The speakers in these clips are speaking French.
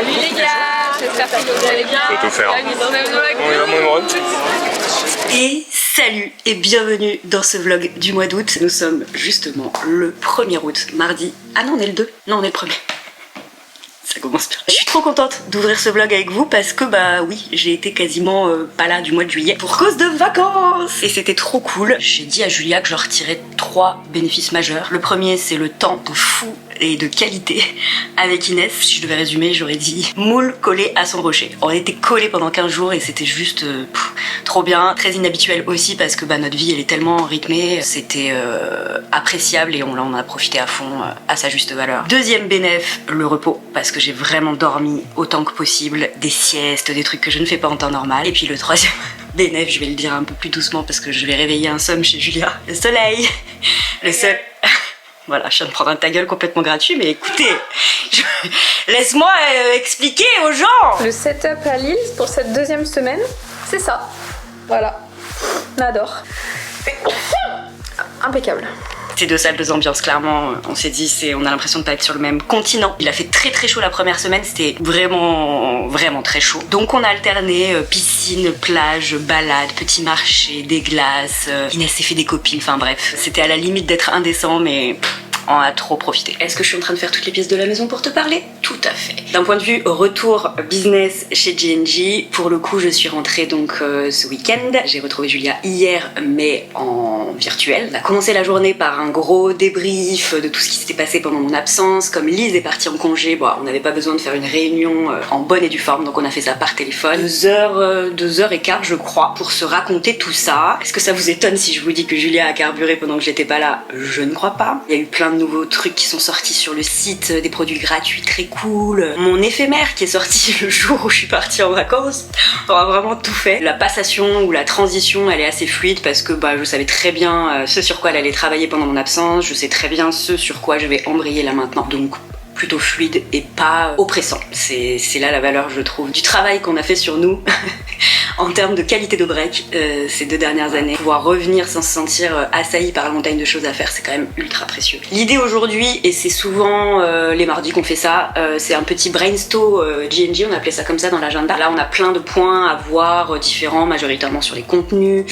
Salut les gars, j'espère que vous allez bien. Je vais tout faire. Et salut et bienvenue dans ce vlog du mois d'août. Nous sommes justement le 1er août, mardi. Ah non, on est le 2. Non, on est le 1er. Ça commence bien. Je suis trop contente d'ouvrir ce vlog avec vous parce que bah oui, j'ai été quasiment pas là du mois de juillet pour cause de vacances. Et c'était trop cool. J'ai dit à Julia que je retirais 3 bénéfices majeurs. Le premier, c'est le temps de fou et de qualité avec Inès. Si je devais résumer, j'aurais dit moule collé à son rocher. On était collés pendant 15 jours et c'était juste trop bien. Très inhabituel aussi parce que bah, notre vie elle est tellement rythmée. C'était appréciable et on en a profité à fond à sa juste valeur. Deuxième bénéf, le repos, parce que j'ai vraiment dormi autant que possible, des siestes, des trucs que je ne fais pas en temps normal. Et puis le troisième bénéf, je vais le dire un peu plus doucement parce que je vais réveiller un somme chez Julia. Le soleil. Le seul... Voilà, je viens de prendre un ta gueule complètement gratuit, mais écoutez, laisse-moi expliquer aux gens. Le setup à Lille pour cette deuxième semaine, c'est ça. Voilà, on adore. Impeccable. Ces 2 salles, 2 ambiances, clairement, on s'est dit, on a l'impression de pas être sur le même continent. Il a fait très très chaud la première semaine, c'était vraiment très chaud. Donc on a alterné piscine, plage, balade, petit marché, des glaces. Inès s'est fait des copines, enfin bref. C'était à la limite d'être indécent, mais... on a trop profité. Est-ce que je suis en train de faire toutes les pièces de la maison pour te parler? Tout à fait. D'un point de vue retour business chez G&G, pour le coup je suis rentrée donc ce week-end. J'ai retrouvé Julia hier mais en virtuel. On a commencé la journée par un gros débrief de tout ce qui s'était passé pendant mon absence. Comme Lise est partie en congé, bon, on n'avait pas besoin de faire une réunion en bonne et due forme, donc on a fait ça par téléphone. 2 heures et quart je crois pour se raconter tout ça. Est-ce que ça vous étonne si je vous dis que Julia a carburé pendant que j'étais pas là? Je ne crois pas. Il y a eu plein de nouveaux trucs qui sont sortis sur le site, des produits gratuits très cool, mon éphémère qui est sorti le jour où je suis partie en vacances. On a vraiment tout fait. La passation ou la transition elle est assez fluide parce que bah, je savais très bien ce sur quoi elle allait travailler pendant mon absence, je sais très bien ce sur quoi je vais embrayer là maintenant, donc plutôt fluide et pas oppressant. C'est là la valeur je trouve du travail qu'on a fait sur nous en termes de qualité de break ces 2 dernières années. Pouvoir revenir sans se sentir assailli par la montagne de choses à faire, c'est quand même ultra précieux. L'idée aujourd'hui, et c'est souvent les mardis qu'on fait ça, c'est un petit brainstorm G&G, on appelait ça comme ça dans l'agenda. Là on a plein de points à voir différents, majoritairement sur les contenus,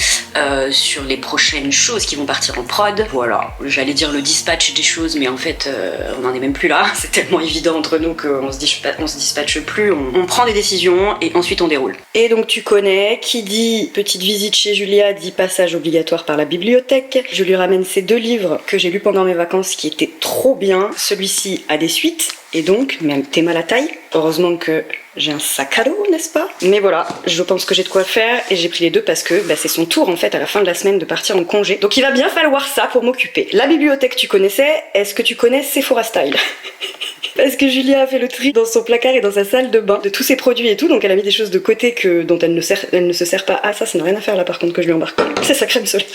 sur les prochaines choses qui vont partir en prod. Voilà, j'allais dire le dispatch des choses, mais en fait on n'en est même plus là. C'est tellement évident entre nous qu'on se dispatche plus, on prend des décisions et ensuite on déroule. Et donc tu connais, qui dit petite visite chez Julia dit passage obligatoire par la bibliothèque. Je lui ramène ces 2 livres que j'ai lus pendant mes vacances qui étaient trop bien. Celui-ci a des suites et donc même thème à la taille. Heureusement que j'ai un sac à dos, n'est-ce pas? Mais voilà, je pense que j'ai de quoi faire et j'ai pris les 2 parce que bah, c'est son tour en fait à la fin de la semaine de partir en congé. Donc il va bien falloir ça pour m'occuper. La bibliothèque tu connaissais, est-ce que tu connais Sephora Style? Parce que Julia a fait le tri dans son placard et dans sa salle de bain de tous ses produits et tout, donc elle a mis des choses de côté dont elle ne se sert pas. Ah ça n'a rien à faire là par contre que je lui embarque. C'est sa crème solaire.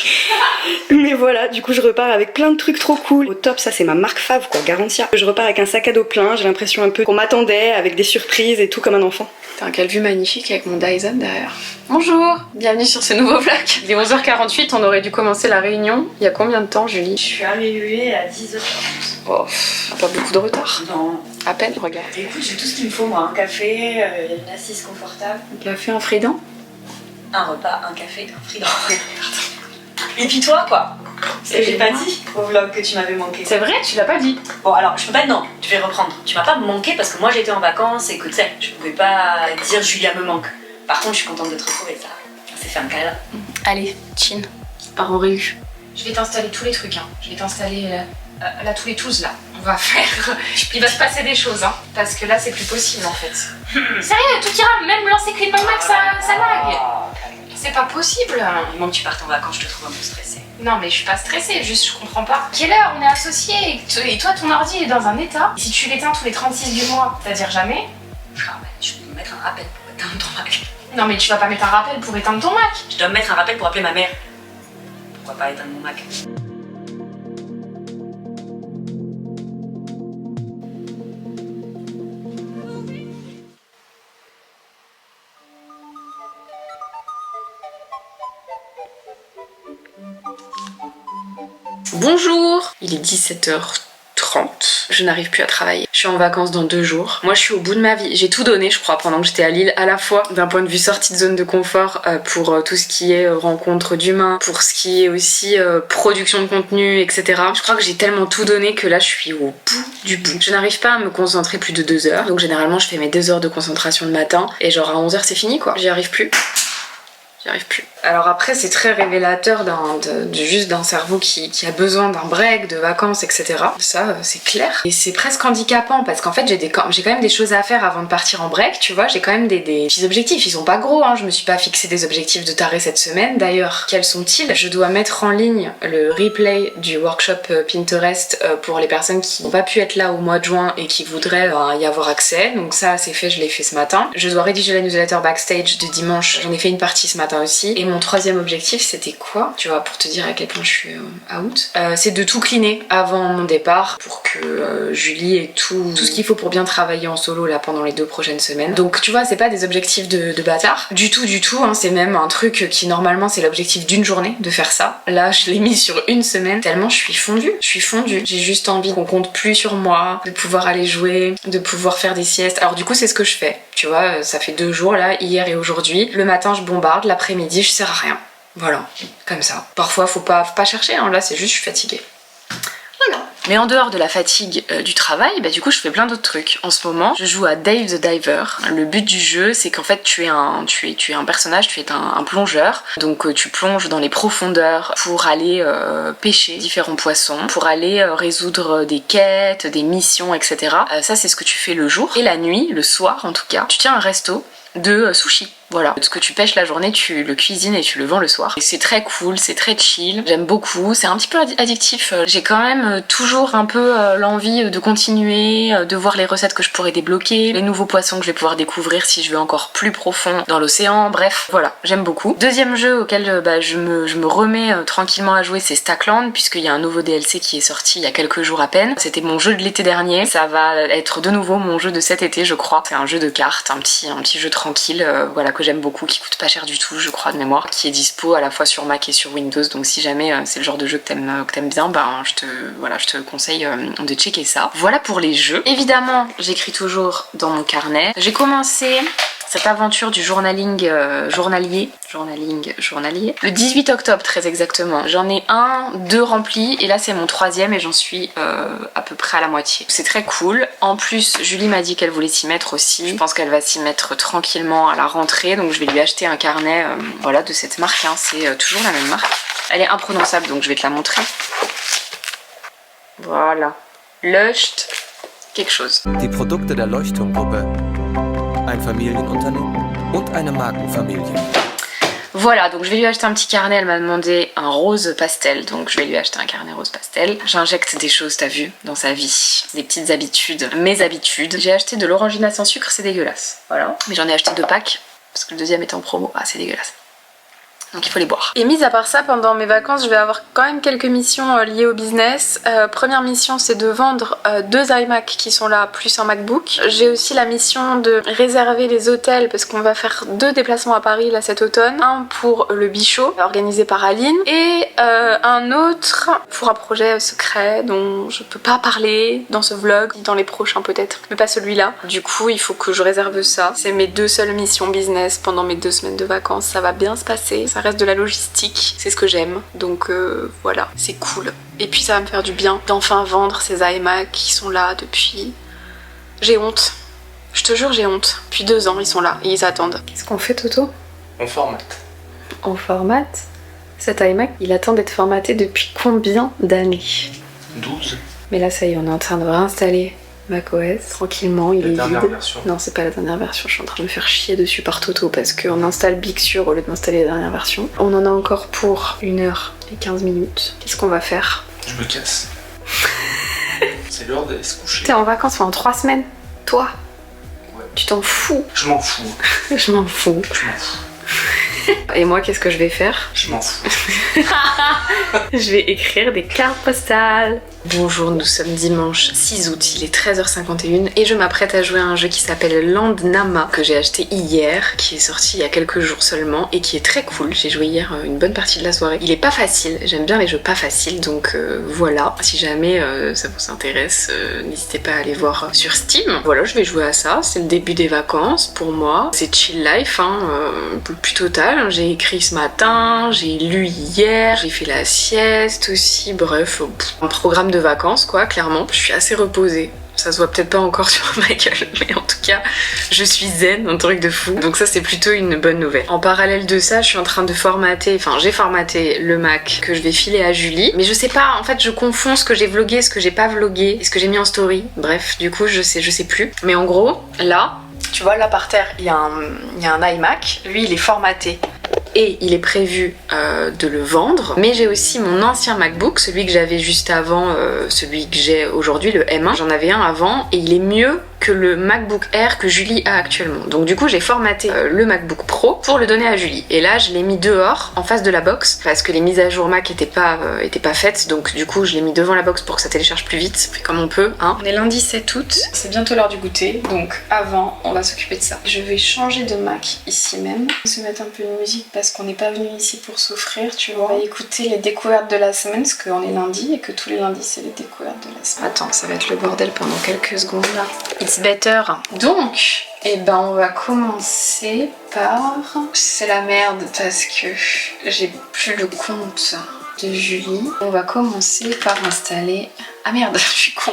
Mais voilà, du coup je repars avec plein de trucs trop cool. Au top, ça c'est ma marque fave quoi, Garantia. Je repars avec un sac à dos plein, j'ai l'impression un peu qu'on m'attendait avec des surprises et tout comme un enfant. T'as quelle vue magnifique avec mon Dyson derrière. Bonjour, bienvenue sur ce nouveau vlog. Il est 11h48, on aurait dû commencer la réunion. Il y a combien de temps Julie? Je suis arrivée à 10h40. Oh, pas beaucoup de retard. Non. À peine, regarde. Écoute, j'ai tout ce qu'il me faut moi, un café, il y a une assise confortable. Un café, un frident? Un repas, un café, un frident. Et puis toi quoi? Parce que j'ai pas dit au vlog que tu m'avais manqué. C'est vrai, tu l'as pas dit. Bon alors je peux pas, non, je vais reprendre. Tu m'as pas manqué parce que moi j'étais en vacances et que tu sais, je pouvais pas dire Julia me manque. Par contre je suis contente de te retrouver, ça. On s'est fait un câlin. Allez, chin, part en réu. Je vais t'installer tous les trucs, hein. Je vais t'installer là tous les tools là. On va faire. Il va se passer des choses, hein. Parce que là c'est plus possible en fait. Sérieux, tout ira, même lancer Clipboard Max ça lag. C'est pas possible. Il manque que tu partes en vacances, je te trouve un peu stressée. Non mais je suis pas stressée, juste je comprends pas. Quelle heure on est associés et toi ton ordi est dans un état. Et si tu l'éteins tous les 36 du mois, c'est-à-dire jamais. Ah ouais, je peux me mettre un rappel pour éteindre ton Mac. Non mais tu vas pas mettre un rappel pour éteindre ton Mac. Je dois me mettre un rappel pour appeler ma mère. Pourquoi pas éteindre mon Mac? Bonjour, il est 17h30. Je n'arrive plus à travailler. Je suis en vacances dans 2 jours. Moi je suis au bout de ma vie. J'ai tout donné je crois pendant que j'étais à Lille, à la fois d'un point de vue sortie de zone de confort pour tout ce qui est rencontre d'humains, pour ce qui est aussi production de contenu, etc. Je crois que j'ai tellement tout donné que là je suis au bout du bout. Je n'arrive pas à me concentrer plus de 2 heures. Donc généralement je fais mes 2 heures de concentration le matin et genre à 11h c'est fini quoi. J'y arrive plus. J'y arrive plus. Alors après c'est très révélateur juste d'un cerveau qui a besoin d'un break, de vacances, etc. Ça c'est clair. Et c'est presque handicapant parce qu'en fait j'ai quand même des choses à faire avant de partir en break, tu vois. J'ai quand même des petits objectifs, ils sont pas gros hein. Je me suis pas fixé des objectifs de taré cette semaine. D'ailleurs, quels sont-ils? Je dois mettre en ligne le replay du workshop Pinterest pour les personnes qui n'ont pas pu être là au mois de juin et qui voudraient y avoir accès. Donc ça c'est fait, je l'ai fait ce matin. Je dois rédiger la newsletter backstage de dimanche, j'en ai fait une partie ce matin aussi. Et mon 3e objectif c'était quoi? Tu vois, pour te dire à quel point je suis out, c'est de tout cleaner avant mon départ pour que Julie ait tout ce qu'il faut pour bien travailler en solo là pendant les 2 prochaines semaines. Donc tu vois, c'est pas des objectifs de bâtard du tout hein. C'est même un truc qui normalement c'est l'objectif d'une journée de faire ça. Là je l'ai mis sur une semaine tellement je suis fondue. J'ai juste envie qu'on compte plus sur moi, de pouvoir aller jouer, de pouvoir faire des siestes. Alors du coup c'est ce que je fais, tu vois, ça fait 2 jours là, hier et aujourd'hui. Le matin je bombarde, l'après-midi je sers à rien. Voilà, comme ça. Parfois faut pas chercher, hein. Là c'est juste je suis fatiguée. Voilà. Mais en dehors de la fatigue du travail, du coup je fais plein d'autres trucs. En ce moment, je joue à Dave the Diver. Le but du jeu, c'est qu'en fait tu es un personnage, tu es un plongeur. Donc tu plonges dans les profondeurs pour aller pêcher différents poissons, pour aller résoudre des quêtes, des missions, etc. Ça c'est ce que tu fais le jour. Et la nuit, le soir en tout cas, tu tiens un resto de sushi. Voilà, ce que tu pêches la journée, tu le cuisines et tu le vends le soir. Et c'est très cool, c'est très chill, j'aime beaucoup, c'est un petit peu addictif. J'ai quand même toujours un peu l'envie de continuer, de voir les recettes que je pourrais débloquer, les nouveaux poissons que je vais pouvoir découvrir si je vais encore plus profond dans l'océan, bref, voilà, j'aime beaucoup. Deuxième jeu auquel je me remets tranquillement à jouer, c'est Stackland, puisqu'il y a un nouveau DLC qui est sorti il y a quelques jours à peine. C'était mon jeu de l'été dernier, ça va être de nouveau mon jeu de cet été je crois. C'est un jeu de cartes, un petit jeu tranquille, voilà, que j'aime beaucoup, qui coûte pas cher du tout je crois de mémoire, qui est dispo à la fois sur Mac et sur Windows, donc si jamais c'est le genre de jeu que t'aimes bien, je te conseille de checker ça. Voilà pour les jeux. Évidemment j'écris toujours dans mon carnet. J'ai commencé cette aventure du journaling journalier le 18 octobre très exactement. J'en ai 2 remplis et là c'est mon 3e et j'en suis à peu près à la moitié. C'est très cool. En plus Julie m'a dit qu'elle voulait s'y mettre aussi. Je pense qu'elle va s'y mettre tranquillement à la rentrée, donc je vais lui acheter un carnet voilà, de cette marque, hein. C'est toujours la même marque. Elle est imprononçable donc je vais te la montrer. Voilà. Leucht quelque chose. Die Produkte der Leuchtturmgruppe, ein Familienunternehmen und eine Markenfamilie. Voilà, donc je vais lui acheter un petit carnet, elle m'a demandé un rose pastel, donc je vais lui acheter un carnet rose pastel. J'injecte des choses, t'as vu, dans sa vie, des petites habitudes, mes habitudes. J'ai acheté de l'orangina sans sucre, c'est dégueulasse, voilà. Mais j'en ai acheté 2 packs, parce que le 2e est en promo, c'est dégueulasse. Donc il faut les boire. Et mis à part ça, pendant mes vacances, je vais avoir quand même quelques missions liées au business. Première mission, c'est de vendre 2 iMac qui sont là, plus un MacBook. J'ai aussi la mission de réserver les hôtels parce qu'on va faire 2 déplacements à Paris là cet automne. Un pour le Bichot, organisé par Aline, et un autre pour un projet secret dont je peux pas parler dans ce vlog, dans les prochains peut-être, mais pas celui-là. Du coup, il faut que je réserve ça. C'est mes 2 seules missions business pendant mes 2 semaines de vacances. Ça va bien se passer. Ça reste de la logistique, c'est ce que j'aime, donc voilà, c'est cool. Et puis ça va me faire du bien d'enfin vendre ces iMac qui sont là depuis... J'ai honte, je te jure j'ai honte. Depuis 2 ans ils sont là et ils attendent. Qu'est-ce qu'on fait Toto? On formate. On formate? Cet iMac, il attend d'être formaté depuis combien d'années? 12. Mais là ça y est, on est en train de réinstaller macOS tranquillement, il est vide. Version. Non, c'est pas la dernière version, je suis en train de me faire chier dessus par Toto parce qu'on installe Big Sur au lieu d'installer la dernière version. On en a encore pour 1h15. Qu'est-ce qu'on va faire? Je me casse. C'est l'heure d'aller se coucher. T'es en vacances pendant 3 semaines? Toi? Ouais. Tu t'en fous? Je m'en fous. Je m'en fous. Je m'en fous. Et moi, qu'est-ce que je vais faire? Je m'en fous. Je vais écrire des cartes postales. Bonjour, nous sommes dimanche 6 août, il est 13h51 et je m'apprête à jouer à un jeu qui s'appelle Landnama que j'ai acheté hier, qui est sorti il y a quelques jours seulement et qui est très cool. J'ai joué hier une bonne partie de la soirée. Il est pas facile, j'aime bien les jeux pas faciles, donc voilà. Si jamais ça vous intéresse, n'hésitez pas à aller voir sur Steam. Voilà, je vais jouer à ça, c'est le début des vacances pour moi. C'est chill life, plus total. J'ai écrit ce matin, j'ai lu hier, j'ai fait la sieste aussi, bref, un programme de vacances quoi, clairement. Je suis assez reposée. Ça se voit peut-être pas encore sur ma gueule, mais en tout cas, je suis zen, un truc de fou. Donc ça, c'est plutôt une bonne nouvelle. En parallèle de ça, je suis en train de formater, j'ai formaté le Mac que je vais filer à Julie. Mais je sais pas, en fait, je confonds ce que j'ai vlogué, ce que j'ai pas vlogué, et ce que j'ai mis en story. Bref, du coup, je sais plus. Mais en gros, là, tu vois, là par terre, il y a un iMac. Lui, il est formaté. Et il est prévu de le vendre. Mais j'ai aussi mon ancien MacBook, celui que j'avais juste avant, celui que j'ai aujourd'hui, le M1. J'en avais un avant et il est mieux que le MacBook Air que Julie a actuellement. Donc du coup j'ai formaté le MacBook Pro pour le donner à Julie. Et là je l'ai mis dehors en face de la box parce que les mises à jour Mac étaient pas faites. Donc du coup je l'ai mis devant la box pour que ça télécharge plus vite, comme on peut. On est lundi 7 août, c'est bientôt l'heure du goûter. Donc avant on va s'occuper de ça. Je vais changer de Mac ici même. On va se mettre un peu de musique parce qu'on n'est pas venu ici pour s'offrir, tu vois. On va écouter les découvertes de la semaine parce qu'on est lundi et que tous les lundis c'est les découvertes de la semaine. Attends, ça va être le bordel pendant quelques secondes là. It's better. Donc, on va commencer par... C'est la merde parce que j'ai plus le compte de Julie. On va commencer par installer... Ah merde, je suis con.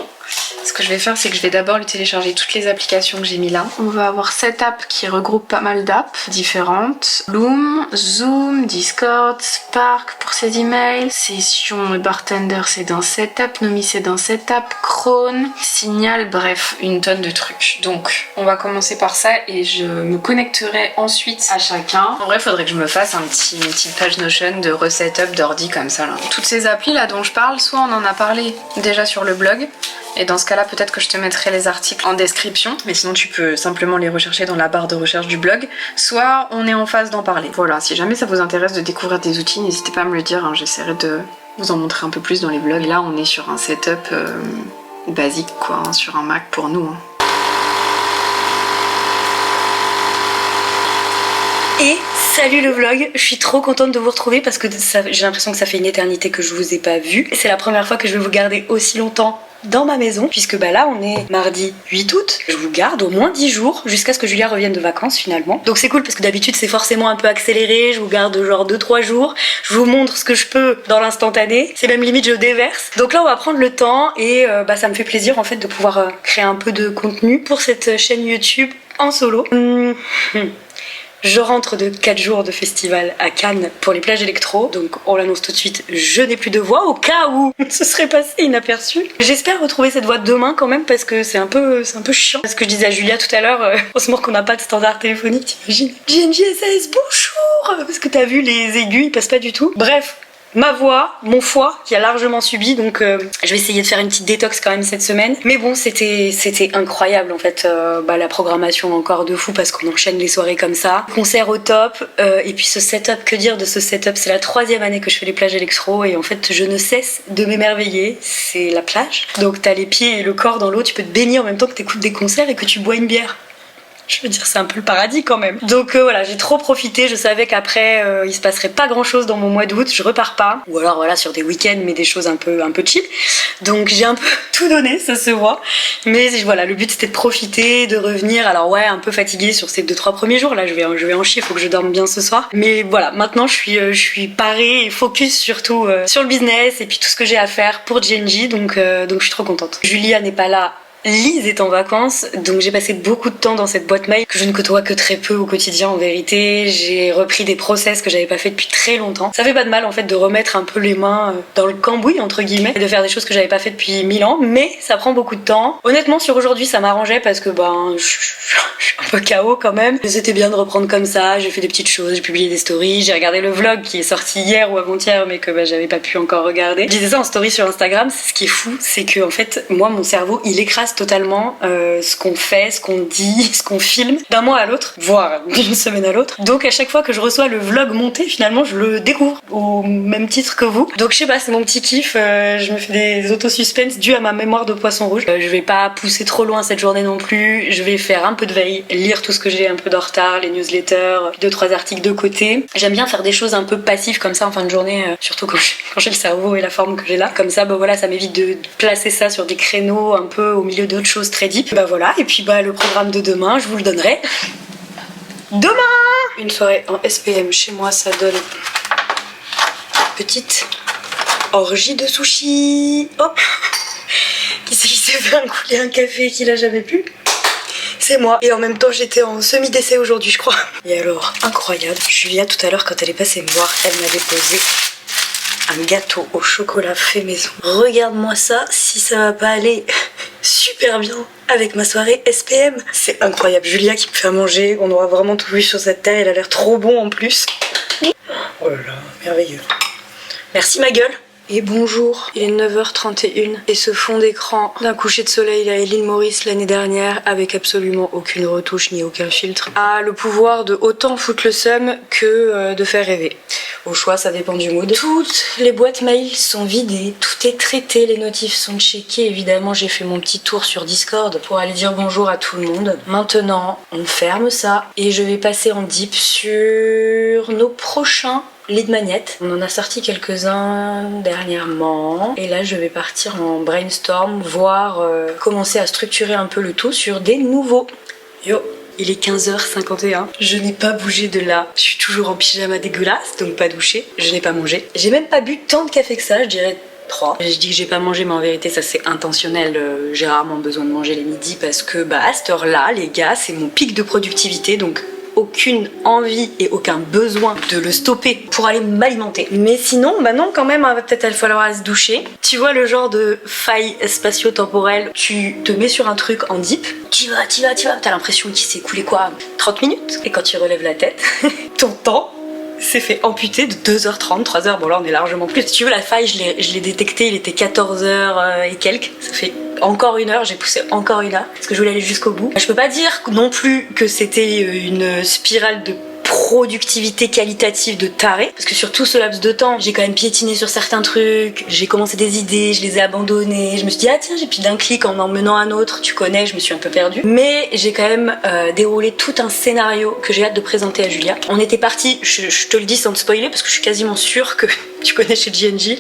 Ce que je vais faire, c'est que je vais d'abord lui télécharger toutes les applications que j'ai mis là. On va avoir cette app qui regroupe pas mal d'apps différentes. Loom, Zoom, Discord, Spark pour ses emails, Session et Bartender c'est dans cette app, Nomi c'est dans cette app, Chrome, Signal, bref, une tonne de trucs. Donc on va commencer par ça et je me connecterai ensuite à chacun. En vrai, il faudrait que je me fasse une petite page Notion de resetup d'ordi comme ça là. Toutes ces applis là dont je parle, soit on en a parlé déjà sur le blog, et dans ce cas là peut-être que je te mettrai les articles en description, mais sinon tu peux simplement les rechercher dans la barre de recherche du blog, soit on est en phase d'en parler. Voilà, si jamais ça vous intéresse de découvrir des outils, n'hésitez pas à me le dire, j'essaierai de vous en montrer un peu plus dans les vlogs. Là on est sur un setup basique quoi, sur un Mac pour nous. Et salut le vlog, je suis trop contente de vous retrouver parce que j'ai l'impression que ça fait une éternité que je vous ai pas vu. C'est la première fois que je vais vous garder aussi longtemps dans ma maison, puisque là on est mardi 8 août. Je vous garde au moins 10 jours jusqu'à ce que Julia revienne de vacances finalement. Donc c'est cool parce que d'habitude c'est forcément un peu accéléré, je vous garde genre 2-3 jours, je vous montre ce que je peux dans l'instantané, c'est même limite je déverse. Donc là on va prendre le temps et ça me fait plaisir en fait de pouvoir créer un peu de contenu pour cette chaîne YouTube en solo. Je rentre de 4 jours de festival à Cannes pour les plages électro, donc on l'annonce tout de suite, je n'ai plus de voix au cas où ce serait passé inaperçu. J'espère retrouver cette voix demain quand même parce que c'est un peu chiant. Ce que je disais à Julia tout à l'heure, on se moque qu'on n'a pas de standard téléphonique, t'imagines? JNJSS, bonjour! Parce que t'as vu les aigus, ils passent pas du tout. Bref. Ma voix, mon foie qui a largement subi, donc je vais essayer de faire une petite détox quand même cette semaine. Mais bon, c'était incroyable en fait, la programmation encore de fou parce qu'on enchaîne les soirées comme ça. Concert au top, et puis ce setup, que dire de ce setup? C'est la 3e année que je fais les plages électro et en fait je ne cesse de m'émerveiller, c'est la plage. Donc t'as les pieds et le corps dans l'eau, tu peux te baigner en même temps que t'écoutes des concerts et que tu bois une bière. Je veux dire, c'est un peu le paradis quand même. Donc voilà, j'ai trop profité. Je savais qu'après, il se passerait pas grand chose dans mon mois d'août. Je repars pas. Ou alors voilà, sur des week-ends, mais des choses un peu chill. Donc j'ai un peu tout donné, ça se voit. Mais voilà, le but c'était de profiter, de revenir. Alors ouais, un peu fatiguée sur ces 2-3 premiers jours. Là, je vais en chier, faut que je dorme bien ce soir. Mais voilà, maintenant je suis parée et focus surtout sur le business et puis tout ce que j'ai à faire pour JNJ. Donc je suis trop contente. Julia n'est pas là. Lise est en vacances, donc j'ai passé beaucoup de temps dans cette boîte mail que je ne côtoie que très peu au quotidien en vérité. J'ai repris des process que j'avais pas fait depuis très longtemps. Ça fait pas de mal en fait de remettre un peu les mains dans le cambouis entre guillemets et de faire des choses que j'avais pas fait depuis 1000 ans, mais ça prend beaucoup de temps. Honnêtement sur aujourd'hui ça m'arrangeait parce que je suis un peu KO quand même. Mais c'était bien de reprendre comme ça, j'ai fait des petites choses, j'ai publié des stories, j'ai regardé le vlog qui est sorti hier ou avant-hier mais que j'avais pas pu encore regarder. Je disais ça en story sur Instagram, ce qui est fou, c'est que en fait moi mon cerveau il écrase retrace totalement ce qu'on fait, ce qu'on dit, ce qu'on filme d'un mois à l'autre, voire d'une semaine à l'autre. Donc à chaque fois que je reçois le vlog monté, finalement je le découvre au même titre que vous. Donc je sais pas, c'est mon petit kiff, je me fais des auto-suspens dus à ma mémoire de poisson rouge. Je vais pas pousser trop loin cette journée non plus, je vais faire un peu de veille, lire tout ce que j'ai un peu de retard, les newsletters, 2-3 articles de côté. J'aime bien faire des choses un peu passives comme ça en fin de journée, surtout quand j'ai le cerveau et la forme que j'ai là. Comme ça, bah voilà, ça m'évite de placer ça sur des créneaux un peu au milieu d'autres choses très deep. Bah voilà, et puis bah le programme de demain, je vous le donnerai demain. Une soirée en SPM chez moi, ça donne petite orgie de sushi. Hop. Qui c'est qui s'est fait couler un café qu'il a jamais bu? C'est moi. Et en même temps, j'étais en semi-décès aujourd'hui, je crois. Et alors, incroyable. Julia, tout à l'heure, quand elle est passée me voir, elle m'a déposé un gâteau au chocolat fait maison. Regarde-moi ça, si ça va pas aller super bien avec ma soirée SPM. C'est incroyable. Julia qui me fait à manger. On aura vraiment tout vu sur cette terre. Elle a l'air trop bon en plus. Oh là là, merveilleux. Merci ma gueule. Et bonjour, il est 9h31 et ce fond d'écran d'un coucher de soleil à l'île Maurice l'année dernière avec absolument aucune retouche ni aucun filtre a le pouvoir de autant foutre le seum que de faire rêver. Au choix, ça dépend du mood. Toutes les boîtes mail sont vidées, tout est traité, les notifs sont checkés. Évidemment, j'ai fait mon petit tour sur Discord pour aller dire bonjour à tout le monde. Maintenant, on ferme ça et je vais passer en deep sur nos prochains lead magnets. On en a sorti quelques-uns dernièrement et là je vais partir en brainstorm, voir commencer à structurer un peu le tout sur des nouveaux. Yo, il est 15h51, je n'ai pas bougé de là, je suis toujours en pyjama dégueulasse, donc pas douché, je n'ai pas mangé. J'ai même pas bu tant de café que ça, je dirais 3. Je dis que j'ai pas mangé, mais en vérité ça c'est intentionnel, j'ai rarement besoin de manger les midis parce que bah à cette heure-là les gars c'est mon pic de productivité, donc aucune envie et aucun besoin de le stopper pour aller m'alimenter. Mais sinon, bah non, quand même, va peut-être falloir se doucher. Tu vois le genre de faille spatio-temporelle, tu te mets sur un truc en deep, tu vas, t'as l'impression qu'il s'est écoulé quoi 30 minutes. Et quand tu relèves la tête, ton temps s'est fait amputer de 2h30, 3h, bon là on est largement plus. Si tu veux la faille, je l'ai détecté, il était 14h et quelques, ça fait encore 1 heure, j'ai poussé encore 1 heure parce que je voulais aller jusqu'au bout. Je peux pas dire non plus que c'était une spirale de productivité qualitative de taré, parce que sur tout ce laps de temps j'ai quand même piétiné sur certains trucs, j'ai commencé des idées, je les ai abandonnées, je me suis dit ah tiens, j'ai puis d'un clic en menant un autre, tu connais, je me suis un peu perdue, mais j'ai quand même déroulé tout un scénario que j'ai hâte de présenter à Julia. On était parti, je te le dis sans te spoiler parce que je suis quasiment sûre que tu connais chez GNG,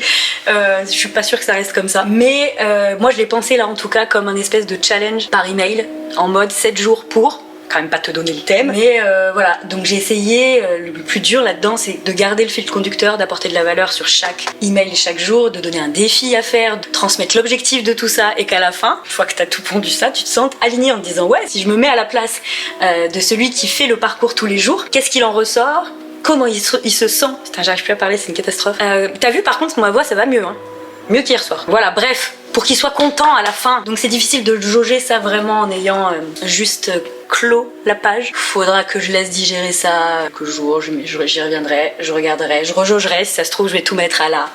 je suis pas sûre que ça reste comme ça, mais moi je l'ai pensé là en tout cas comme un espèce de challenge par email en mode 7 jours pour quand même pas te donner le thème, mais voilà, donc j'ai essayé, le plus dur là-dedans c'est de garder le fil conducteur, d'apporter de la valeur sur chaque email chaque jour, de donner un défi à faire, de transmettre l'objectif de tout ça et qu'à la fin, une fois que t'as tout pondu ça, tu te sens aligné en te disant ouais, si je me mets à la place de celui qui fait le parcours tous les jours, qu'est-ce qu'il en ressort? Comment il se sent? Putain, j'arrive plus à parler, c'est une catastrophe. T'as vu par contre ma voix ça va mieux, hein, mieux qu'hier soir. Voilà, bref, pour qu'il soit content à la fin. Donc c'est difficile de jauger ça vraiment en ayant juste clos la page. Faudra que je laisse digérer ça quelques jours, j'y reviendrai, je regarderai, je rejaugerai, si ça se trouve je vais tout mettre à la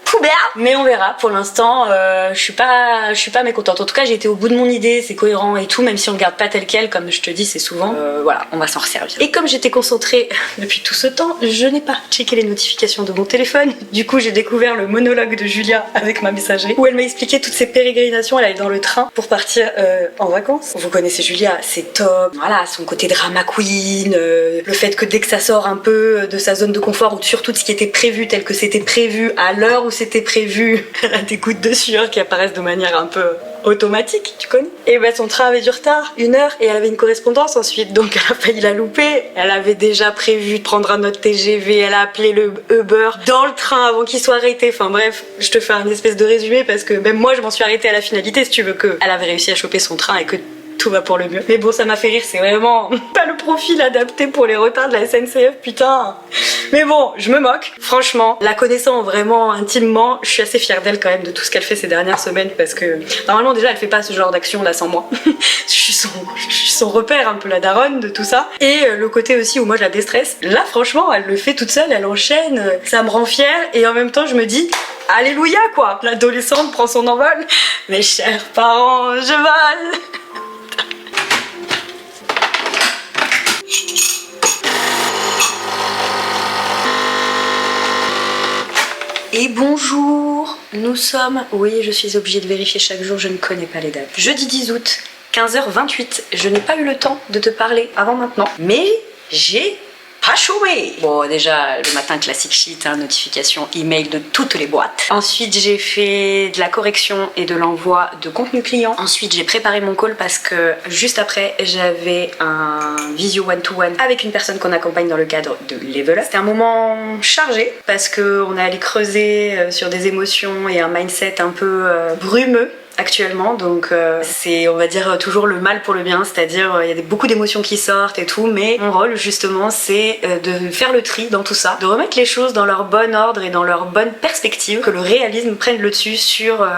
poubelle. Mais on verra, pour l'instant je suis pas mécontente. En tout cas j'ai été au bout de mon idée, c'est cohérent et tout, même si on le garde pas tel quel, comme je te dis c'est souvent, voilà, on va s'en resservir. Et comme j'étais concentrée depuis tout ce temps, je n'ai pas checké les notifications de mon téléphone. Du coup j'ai découvert le monologue de Julia avec ma messagerie, où elle m'a expliqué toutes ses pérégrinations. Elle allait dans le train pour partir en vacances. Vous connaissez Julia, c'est top. Voilà, son côté drama queen, le fait que dès que ça sort un peu de sa zone de confort, ou surtout de ce qui était prévu tel que c'était prévu, à l'heure où c'était prévu, elle a des gouttes de sueur qui apparaissent de manière un peu automatique, tu connais. Et ben son train avait du retard, 1 heure, et elle avait une correspondance ensuite, donc elle a failli la louper. Elle avait déjà prévu de prendre un autre TGV, elle a appelé le Uber dans le train avant qu'il soit arrêté. Enfin bref, je te fais un espèce de résumé parce que même moi je m'en suis arrêtée à la finalité, si tu veux, que elle avait réussi à choper son train et que tout va pour le mieux. Mais bon, ça m'a fait rire, c'est vraiment pas le profil adapté pour les retards de la SNCF, putain. Mais bon, je me moque. Franchement, la connaissant vraiment intimement, je suis assez fière d'elle quand même de tout ce qu'elle fait ces dernières semaines parce que normalement déjà elle fait pas ce genre d'action là sans moi. je suis son repère un peu la daronne de tout ça. Et le côté aussi où moi je la déstresse, là franchement elle le fait toute seule, elle enchaîne, ça me rend fière et en même temps je me dis alléluia quoi, l'adolescente prend son envol. Mes chers parents, je vole. Et bonjour, nous sommes... Oui, je suis obligée de vérifier chaque jour, je ne connais pas les dates. Jeudi 10 août, 15h28. Je n'ai pas eu le temps de te parler avant maintenant, mais j'ai pas chômé. Bon, déjà, le matin, classique shit, hein, notification email de toutes les boîtes. Ensuite, j'ai fait de la correction et de l'envoi de contenu client. Ensuite, j'ai préparé mon call parce que juste après, j'avais un visio one-to-one avec une personne qu'on accompagne dans le cadre de Level Up. C'était un moment chargé parce qu'on est allé creuser sur des émotions et un mindset un peu brumeux actuellement, donc c'est on va dire toujours le mal pour le bien, c'est-à-dire il y a beaucoup d'émotions qui sortent et tout, mais mon rôle justement c'est de faire le tri dans tout ça, de remettre les choses dans leur bon ordre et dans leur bonne perspective, que le réalisme prenne le dessus sur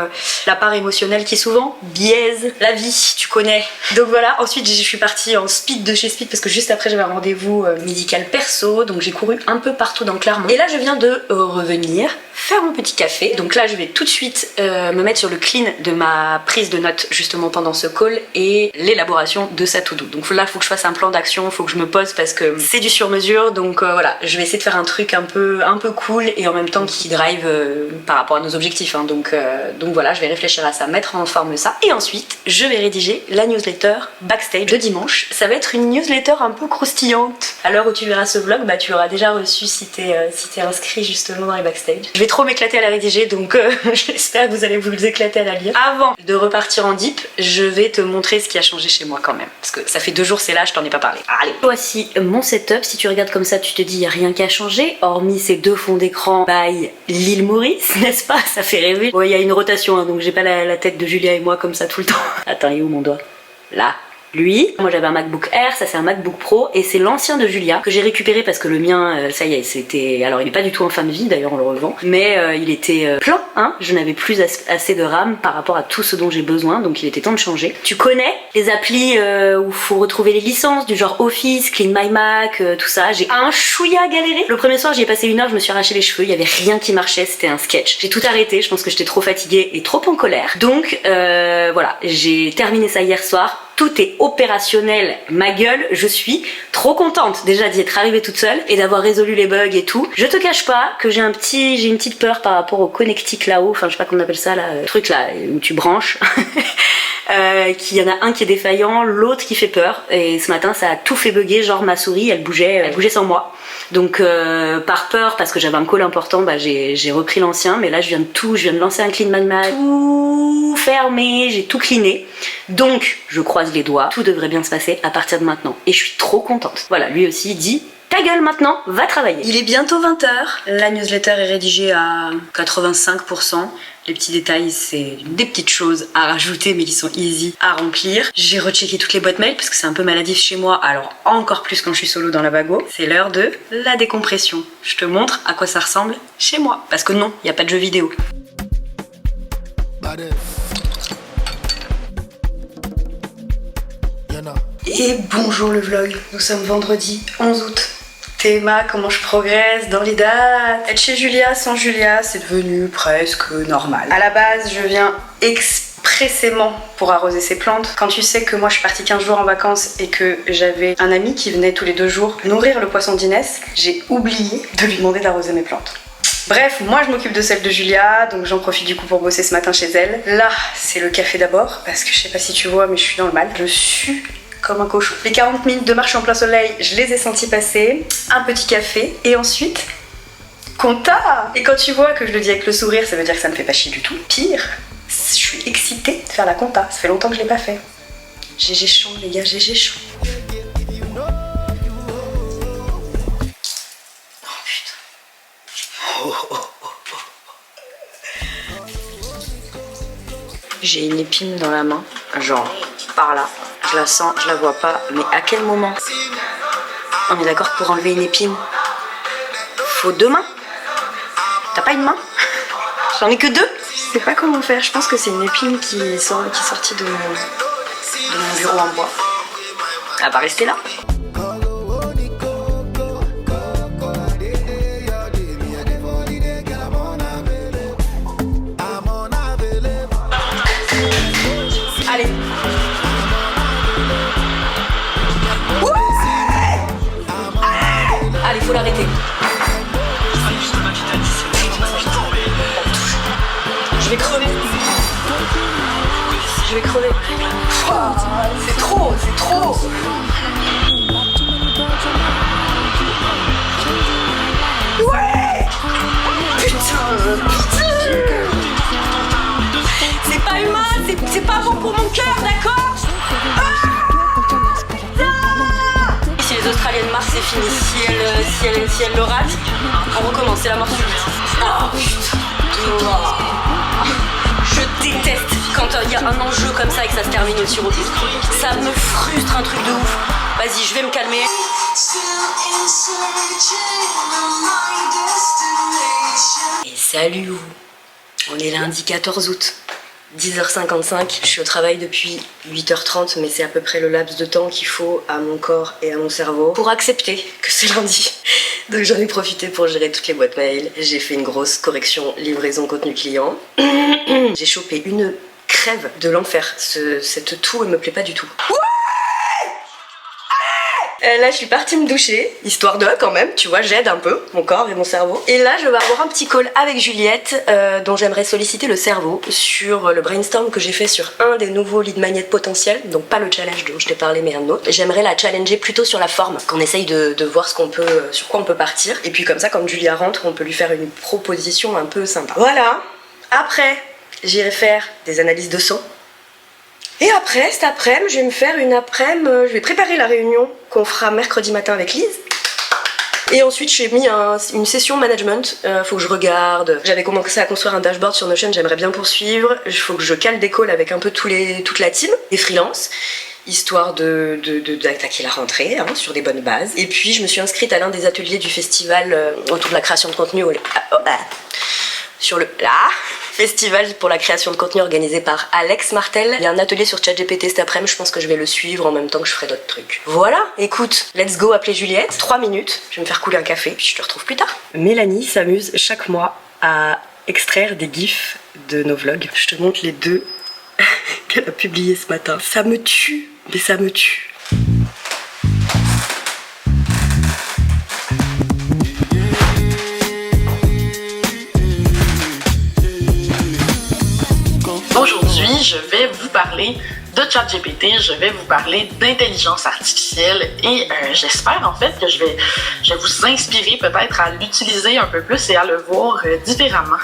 la part émotionnelle qui souvent biaise la vie, tu connais. Donc voilà, ensuite je suis partie en speed de chez Speed parce que juste après j'avais un rendez-vous médical perso, donc j'ai couru un peu partout dans Clermont et là je viens de revenir faire mon petit café, donc là je vais tout de suite me mettre sur le clean de ma prise de notes justement pendant ce call et l'élaboration de sa to-do. Donc là, il faut que je fasse un plan d'action, il faut que je me pose parce que c'est du sur-mesure. Donc voilà, je vais essayer de faire un truc un peu cool et en même temps qui drive par rapport à nos objectifs. Hein. Donc voilà, je vais réfléchir à ça, mettre en forme ça. Et ensuite, je vais rédiger la newsletter Backstage de dimanche. Ça va être une newsletter un peu croustillante. À l'heure où tu verras ce vlog, bah, tu l'auras déjà reçu si t'es inscrit justement dans les Backstage. Je vais trop m'éclater à la rédiger, donc j'espère que vous allez vous éclater à la lire. Avant de repartir en deep, je vais te montrer ce qui a changé chez moi quand même. Parce que ça fait 2 jours, c'est là, je t'en ai pas parlé. Allez, voici mon setup. Si tu regardes comme ça, tu te dis, il n'y a rien qu'à changer, hormis ces 2 fonds d'écran by l'île Maurice, n'est-ce pas? Ça fait rêver. Bon, il y a une rotation, hein, donc j'ai pas la tête de Julia et moi comme ça tout le temps. Attends, il est où mon doigt? Là. Lui, moi j'avais un MacBook Air, ça c'est un MacBook Pro et c'est l'ancien de Julia que j'ai récupéré parce que le mien, ça y est, c'était... Alors il est pas du tout en fin de vie, d'ailleurs on le revend, mais il était plein, hein, je n'avais plus assez de RAM par rapport à tout ce dont j'ai besoin, donc il était temps de changer. Tu connais les applis où faut retrouver les licences du genre Office, Clean My Mac, tout ça, j'ai un chouïa galéré. Le premier soir j'y ai passé 1 heure, je me suis arraché les cheveux, il y avait rien qui marchait, c'était un sketch. J'ai tout arrêté, je pense que j'étais trop fatiguée et trop en colère, donc voilà, j'ai terminé ça hier soir. Tout est opérationnel, ma gueule, je suis trop contente déjà d'y être arrivée toute seule et d'avoir résolu les bugs et tout. Je te cache pas que j'ai une petite peur par rapport au connectique là-haut, enfin je sais pas comment on appelle ça là, le truc là où tu branches. Qu'il y en a un qui est défaillant, l'autre qui fait peur et ce matin ça a tout fait bugger, genre ma souris elle bougeait sans moi. Donc par peur, parce que j'avais un call important, bah, j'ai repris l'ancien, mais là je viens de lancer un clean man mat, tout fermé, j'ai tout cleané. Donc je croise les doigts, tout devrait bien se passer à partir de maintenant. Et je suis trop contente. Voilà, lui aussi dit ta gueule maintenant, va travailler. Il est bientôt 20h, la newsletter est rédigée à 85%. Les petits détails, c'est des petites choses à rajouter mais qui sont easy à remplir. J'ai rechecké toutes les boîtes mail parce que c'est un peu maladif chez moi, alors encore plus quand je suis solo dans la bago. C'est l'heure de la décompression. Je te montre à quoi ça ressemble chez moi. Parce que non, il n'y a pas de jeux vidéo. Et bonjour le vlog, nous sommes vendredi 11 août. Théma, comment je progresse dans les dates. Être chez Julia sans Julia, c'est devenu presque normal. À la base, je viens expressément pour arroser ses plantes. Quand tu sais que moi je suis partie 15 jours en vacances et que j'avais un ami qui venait tous les 2 jours nourrir le poisson d'Inès, j'ai oublié de lui demander d'arroser mes plantes. Bref, moi je m'occupe de celle de Julia, donc j'en profite du coup pour bosser ce matin chez elle. Là, c'est le café d'abord, parce que je sais pas si tu vois, mais je suis dans le mal. Je sue comme un cochon. Les 40 minutes de marche en plein soleil, je les ai sentis passer. Un petit café, et ensuite, compta. Et quand tu vois que je le dis avec le sourire, ça veut dire que ça me fait pas chier du tout. Pire, je suis excitée de faire la compta. Ça fait longtemps que je l'ai pas fait. GG chaud les gars, GG chaud. J'ai une épine dans la main, genre par là. Je la sens, je la vois pas, mais à quel moment? On est d'accord que pour enlever une épine, faut 2 mains? T'as pas une main? J'en ai que 2. Je sais pas comment faire, je pense que c'est une épine qui est sortie de mon bureau en bois. Elle va rester là. Allez. Ouais. Allez, faut l'arrêter. Je vais crever. Je vais crever. Oh, c'est trop, c'est trop. Ouais. Putain. C'est pas humain, c'est pas bon pour mon cœur, d'accord? Si les Australiennes marchent, c'est fini. Si elles le ratent, on recommence, c'est la mort subite. Oh putain. Je déteste quand il y a un enjeu comme ça et que ça se termine au tir au but. Ça me frustre un truc de ouf. Vas-y, je vais me calmer. Et salut vous. On est lundi 14 août. 10h55, je suis au travail depuis 8h30, mais c'est à peu près le laps de temps qu'il faut à mon corps et à mon cerveau pour accepter que c'est lundi. Donc j'en ai profité pour gérer toutes les boîtes mail. J'ai fait une grosse correction livraison contenu client. J'ai chopé une crève de l'enfer. Cette toux, elle me plaît pas du tout. Là, je suis partie me doucher, histoire de, quand même, tu vois, j'aide un peu mon corps et mon cerveau. Et là, je vais avoir un petit call avec Juliette, dont j'aimerais solliciter le cerveau sur le brainstorm que j'ai fait sur un des nouveaux lead magnets potentiels, donc pas le challenge dont je t'ai parlé, mais un autre. J'aimerais la challenger plutôt sur la forme, qu'on essaye de voir ce qu'on peut, sur quoi on peut partir. Et puis comme ça, quand Julia rentre, on peut lui faire une proposition un peu sympa. Voilà. Après, j'irai faire des analyses de sang. Et après, cet après-midi, je vais me faire une après-midi, je vais préparer la réunion qu'on fera mercredi matin avec Lise. Et ensuite, j'ai mis une session management, faut que je regarde. J'avais commencé à construire un dashboard sur Notion, j'aimerais bien poursuivre. Il faut que je cale des calls avec un peu toute la team, des freelances, histoire d'attaquer la rentrée sur des bonnes bases. Et puis, je me suis inscrite à l'un des ateliers du festival autour de la création de contenu sur le festival pour la création de contenu organisé par Alex Martel. Il y a un atelier sur ChatGPT cet après-midi, je pense que je vais le suivre en même temps que je ferai d'autres trucs. Voilà, écoute, let's go appeler Juliette. 3 minutes, je vais me faire couler un café, puis je te retrouve plus tard. Mélanie s'amuse chaque mois à extraire des gifs de nos vlogs. Je te montre les 2 qu'elle a publiés ce matin. Ça me tue, mais ça me tue. Aujourd'hui, je vais vous parler de ChatGPT, je vais vous parler d'intelligence artificielle et j'espère en fait que je vais vous inspirer peut-être à l'utiliser un peu plus et à le voir différemment.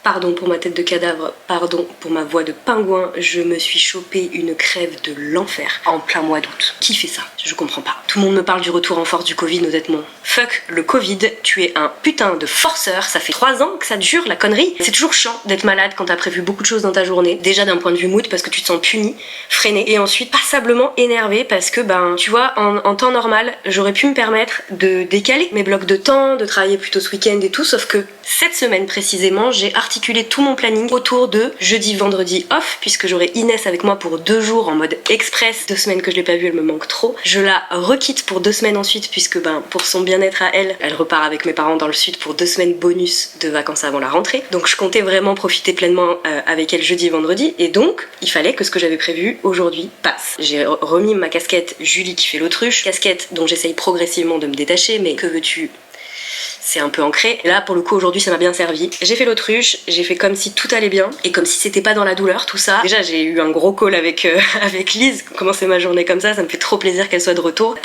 Pardon pour ma tête de cadavre, pardon pour ma voix de pingouin, je me suis chopé une crève de l'enfer en plein mois d'août. Qui fait ça? Je comprends pas. Tout le monde me parle du retour en force du Covid, honnêtement. Fuck le Covid, tu es un putain de forceur, ça fait 3 ans que ça dure la connerie. C'est toujours chiant d'être malade quand t'as prévu beaucoup de choses dans ta journée. Déjà d'un point de vue mood parce que tu te sens puni, freiné, et ensuite passablement énervé parce que tu vois, en temps normal, j'aurais pu me permettre de décaler mes blocs de temps, de travailler plutôt ce week-end et tout, sauf que cette semaine précisément, j'ai articulé tout mon planning autour de jeudi, vendredi off, puisque j'aurai Inès avec moi pour 2 jours en mode express. 2 semaines que je l'ai pas vue, elle me manque trop. Je la requitte pour 2 semaines ensuite, puisque pour son bien-être à elle repart avec mes parents dans le sud pour 2 semaines bonus de vacances avant la rentrée. Donc je comptais vraiment profiter pleinement avec elle jeudi et vendredi, et donc il fallait que ce que j'avais prévu aujourd'hui passe. J'ai remis ma casquette Julie qui fait l'autruche, casquette dont j'essaye progressivement de me détacher, mais que veux-tu, c'est un peu ancré. Et là, pour le coup, aujourd'hui, ça m'a bien servi. J'ai fait l'autruche, j'ai fait comme si tout allait bien, et comme si c'était pas dans la douleur, tout ça. Déjà, j'ai eu un gros call avec Lise. Commencer ma journée comme ça me fait trop plaisir qu'elle soit de retour.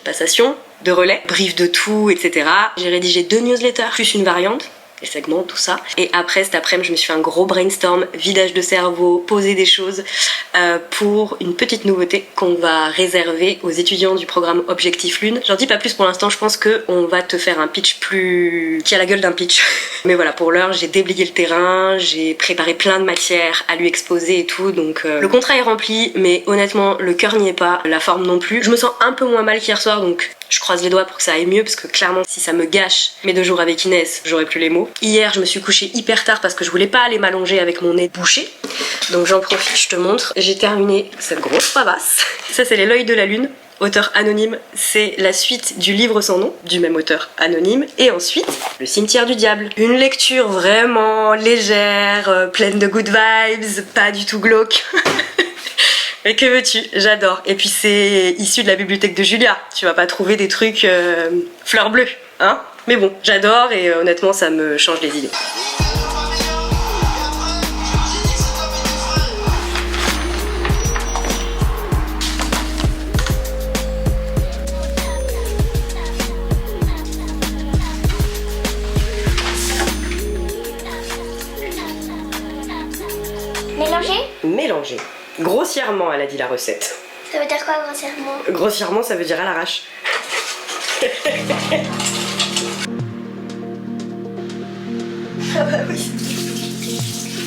Passation, de relais, brief de tout, etc. J'ai rédigé 2 newsletters, plus une variante. les segments, tout ça. Et après, cet après-midi, je me suis fait un gros brainstorm, vidage de cerveau, poser des choses pour une petite nouveauté qu'on va réserver aux étudiants du programme Objectif Lune. J'en dis pas plus pour l'instant, je pense qu'on va te faire un pitch qui a la gueule d'un pitch. Mais voilà, pour l'heure, j'ai déblayé le terrain, j'ai préparé plein de matières à lui exposer et tout, donc le contrat est rempli, mais honnêtement, le cœur n'y est pas, la forme non plus. Je me sens un peu moins mal qu'hier soir, donc je croise les doigts pour que ça aille mieux, parce que clairement, si ça me gâche mes 2 jours avec Inès, j'aurais plus les mots. Hier, je me suis couchée hyper tard parce que je voulais pas aller m'allonger avec mon nez bouché. Donc j'en profite, je te montre. J'ai terminé cette grosse pavasse. Ça, c'est L'œil de la lune, auteur anonyme. C'est la suite du livre sans nom, du même auteur anonyme. Et ensuite, Le cimetière du diable. Une lecture vraiment légère, pleine de good vibes, pas du tout glauque. Mais que veux-tu, j'adore. Et puis c'est issu de la bibliothèque de Julia. Tu vas pas trouver des trucs fleurs bleues, hein. Mais bon, j'adore et honnêtement, ça me change les idées. Mélanger. Grossièrement, elle a dit la recette. Ça veut dire quoi grossièrement? Grossièrement, ça veut dire à l'arrache. Ah bah oui.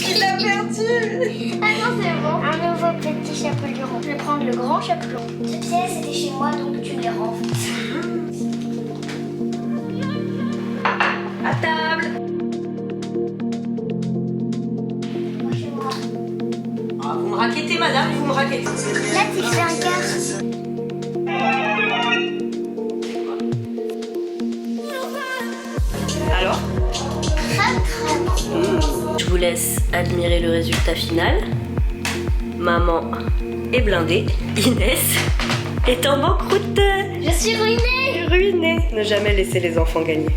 Il l'a perdu. Ah non, c'est bon. Un nouveau petit chaperon. Je vais prendre le grand chaperon. Tu sais, c'était chez moi, donc tu me les rends. À table. Moi, chez moi. Ah, vous me raquettez, madame, vous me raquettez. Là, tu fais un cœur. Alors? Je vous laisse admirer le résultat final. Maman est blindée. Inès est en banqueroute. Je suis ruinée. Ruinée. Ne jamais laisser les enfants gagner.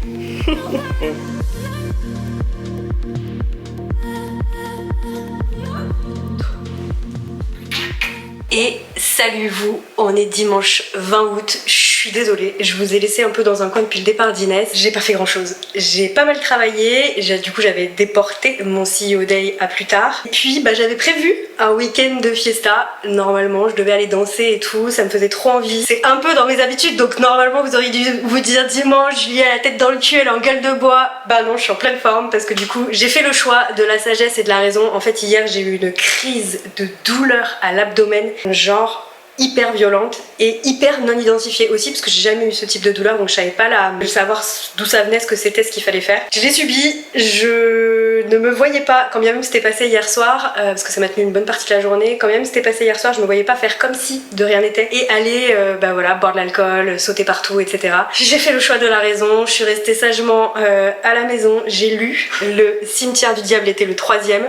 Et salut vous, on est dimanche 20 août, je suis désolée, je vous ai laissé un peu dans un coin depuis le départ d'Inès, j'ai pas fait grand chose. J'ai pas mal travaillé, du coup j'avais déporté mon CEO Day à plus tard. Et puis j'avais prévu un week-end de fiesta, normalement je devais aller danser et tout, ça me faisait trop envie. C'est un peu dans mes habitudes, donc normalement vous auriez dû vous dire dimanche, Julie a la tête dans le cul, elle est en gueule de bois. Bah non, je suis en pleine forme parce que du coup j'ai fait le choix de la sagesse et de la raison. En fait hier j'ai eu une crise de douleur à l'abdomen, genre hyper violente et hyper non identifiée aussi parce que j'ai jamais eu ce type de douleur, donc je savais pas savoir d'où ça venait, ce que c'était, ce qu'il fallait faire. Je l'ai subi, je ne me voyais pas, quand bien même c'était passé hier soir, parce que ça m'a tenu une bonne partie de la journée, quand bien même c'était passé hier soir, je me voyais pas faire comme si de rien n'était et aller boire de l'alcool, sauter partout, etc. J'ai fait le choix de la raison, je suis restée sagement à la maison, j'ai lu Le cimetière du diable était le 3e,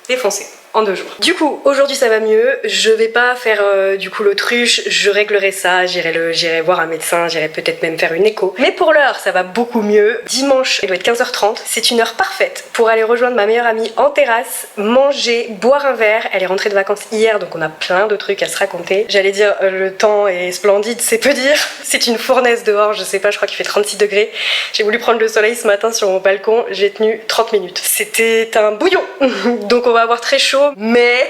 défoncé. En 2 jours. Du coup, aujourd'hui ça va mieux. Je vais pas faire du coup l'autruche, je réglerai ça, j'irai voir un médecin, j'irai peut-être même faire une écho. Mais pour l'heure, ça va beaucoup mieux. Dimanche, il doit être 15h30. C'est une heure parfaite pour aller rejoindre ma meilleure amie en terrasse, manger, boire un verre. Elle est rentrée de vacances hier, donc on a plein de trucs à se raconter. J'allais dire, le temps est splendide, c'est peu dire. C'est une fournaise dehors, je sais pas, je crois qu'il fait 36 degrés. J'ai voulu prendre le soleil ce matin sur mon balcon, j'ai tenu 30 minutes. C'était un bouillon. Donc on va avoir très chaud. Mais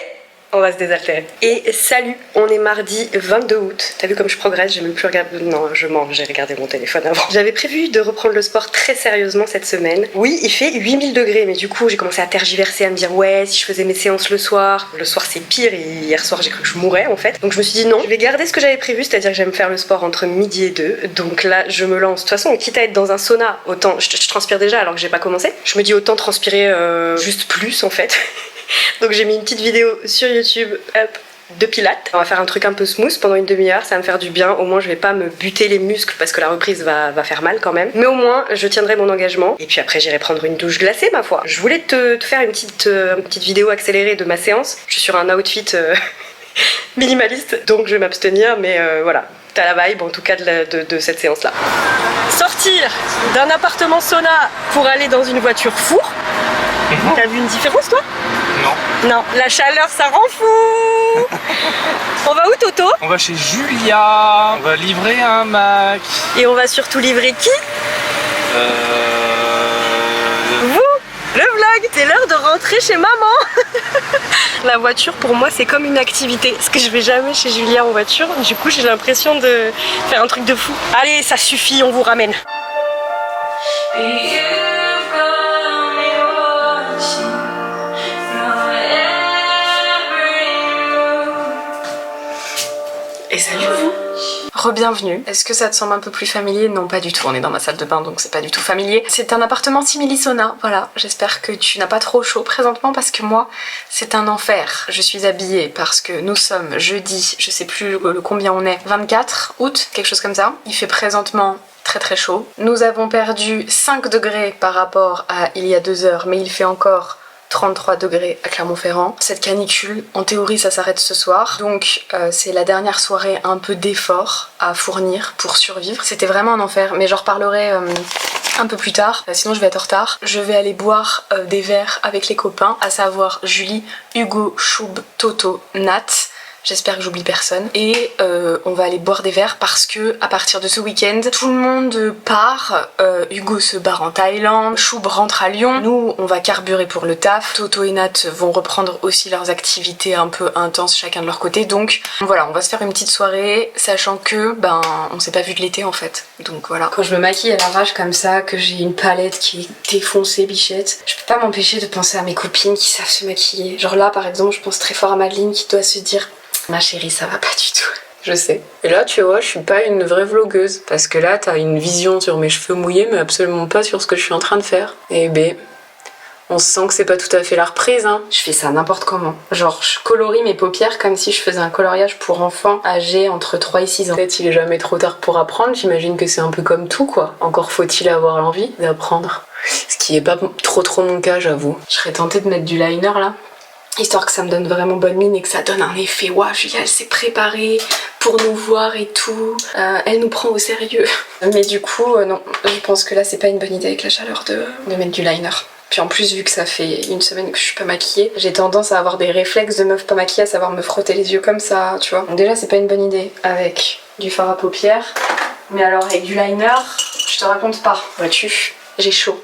on va se désaltérer. Et salut, on est mardi 22 août. T'as vu comme je progresse, j'ai même plus regardé. Non, je mens, j'ai regardé mon téléphone avant. J'avais prévu de reprendre le sport très sérieusement cette semaine. Oui, il fait 8000 degrés, mais du coup j'ai commencé à tergiverser, à me dire ouais, si je faisais mes séances le soir c'est pire. Et hier soir j'ai cru que je mourrais en fait. Donc je me suis dit non, je vais garder ce que j'avais prévu, c'est-à-dire que j'aime faire le sport entre midi et 2. Donc là je me lance. De toute façon, quitte à être dans un sauna, autant je transpire déjà alors que j'ai pas commencé. Je me dis autant transpirer juste plus en fait. Donc j'ai mis une petite vidéo sur YouTube de pilates. On va faire un truc un peu smooth pendant une demi-heure, ça va me faire du bien. Au moins je vais pas me buter les muscles parce que la reprise va faire mal quand même. Mais au moins je tiendrai mon engagement. Et puis après j'irai prendre une douche glacée ma foi. Je voulais te faire une petite vidéo accélérée de ma séance. Je suis sur un outfit minimaliste, donc je vais m'abstenir, mais voilà. À la vibe en tout cas de cette séance là. Sortir d'un appartement sauna pour aller dans une voiture four. T'as vu une différence toi? Non. Non, la chaleur ça rend fou. On va où Toto? On va chez Julia, on va livrer un Mac. Et on va surtout livrer qui? blague. C'est l'heure de rentrer chez maman. La voiture pour moi c'est comme une activité. Parce que je vais jamais chez Julia en voiture. Du coup j'ai l'impression de faire un truc de fou. Allez, ça suffit, on vous ramène. Et salut vous! Re-bienvenue. Est-ce que ça te semble un peu plus familier? Non, pas du tout. On est dans ma salle de bain, donc c'est pas du tout familier. C'est un appartement simili-sauna. Voilà. J'espère que tu n'as pas trop chaud présentement parce que moi, c'est un enfer. Je suis habillée parce que nous sommes jeudi, je sais plus le combien on est, 24 août, quelque chose comme ça. Il fait présentement très très chaud. Nous avons perdu 5 degrés par rapport à il y a 2 heures, mais il fait encore 33 degrés à Clermont-Ferrand. Cette canicule, en théorie, ça s'arrête ce soir. Donc c'est la dernière soirée un peu d'effort à fournir pour survivre. C'était vraiment un enfer, mais j'en reparlerai un peu plus tard, sinon je vais être en retard. Je vais aller boire des verres avec les copains, à savoir Julie, Hugo, Choub, Toto, Nat. J'espère que j'oublie personne. Et on va aller boire des verres parce que à partir de ce week-end, tout le monde part. Hugo se barre en Thaïlande, Choub rentre à Lyon. Nous, on va carburer pour le taf. Toto et Nat vont reprendre aussi leurs activités un peu intenses chacun de leur côté. Donc voilà, on va se faire une petite soirée, sachant que on s'est pas vu de l'été en fait. Donc voilà. Quand je me maquille à l'arrache comme ça, que j'ai une palette qui est défoncée, bichette, je peux pas m'empêcher de penser à mes copines qui savent se maquiller. Genre là, par exemple, je pense très fort à Madeleine qui doit se dire: ma chérie, ça va pas du tout. Je sais. Et là, tu vois, je suis pas une vraie vlogueuse. Parce que là, t'as une vision sur mes cheveux mouillés, mais absolument pas sur ce que je suis en train de faire. Et on sent que c'est pas tout à fait la reprise, hein. Je fais ça n'importe comment. Genre, je colorie mes paupières comme si je faisais un coloriage pour enfants âgés entre 3 et 6 ans. Peut-être il est jamais trop tard pour apprendre. J'imagine que c'est un peu comme tout, quoi. Encore faut-il avoir l'envie d'apprendre. Ce qui est pas trop mon cas, j'avoue. Je serais tentée de mettre du liner, là. Histoire que ça me donne vraiment bonne mine et que ça donne un effet waouh, Julia elle s'est préparée pour nous voir et tout, elle nous prend au sérieux. Mais du coup non, je pense que là c'est pas une bonne idée avec la chaleur de mettre du liner. Puis en plus vu que ça fait une semaine que je suis pas maquillée, j'ai tendance à avoir des réflexes de meuf pas maquillée, à savoir me frotter les yeux comme ça, tu vois. Donc déjà c'est pas une bonne idée avec du fard à paupières, mais alors avec du liner, je te raconte pas. Vois-tu, j'ai chaud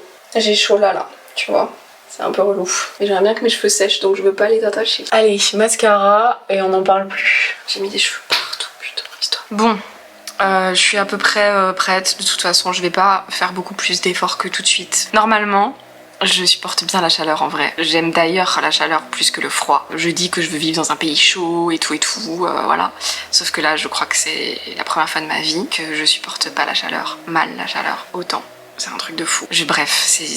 là, tu vois. C'est un peu relou. Et j'aimerais bien que mes cheveux sèchent, donc je veux pas les attacher. Allez, mascara, et on n'en parle plus. J'ai mis des cheveux partout, putain, histoire. Bon, je suis à peu près prête. De toute façon, je vais pas faire beaucoup plus d'efforts que tout de suite. Normalement, je supporte bien la chaleur en vrai. J'aime d'ailleurs la chaleur plus que le froid. Je dis que je veux vivre dans un pays chaud et tout, voilà. Sauf que là, je crois que c'est la première fois de ma vie que je supporte pas la chaleur. Mal la chaleur, autant. C'est un truc de fou. Bref, c'est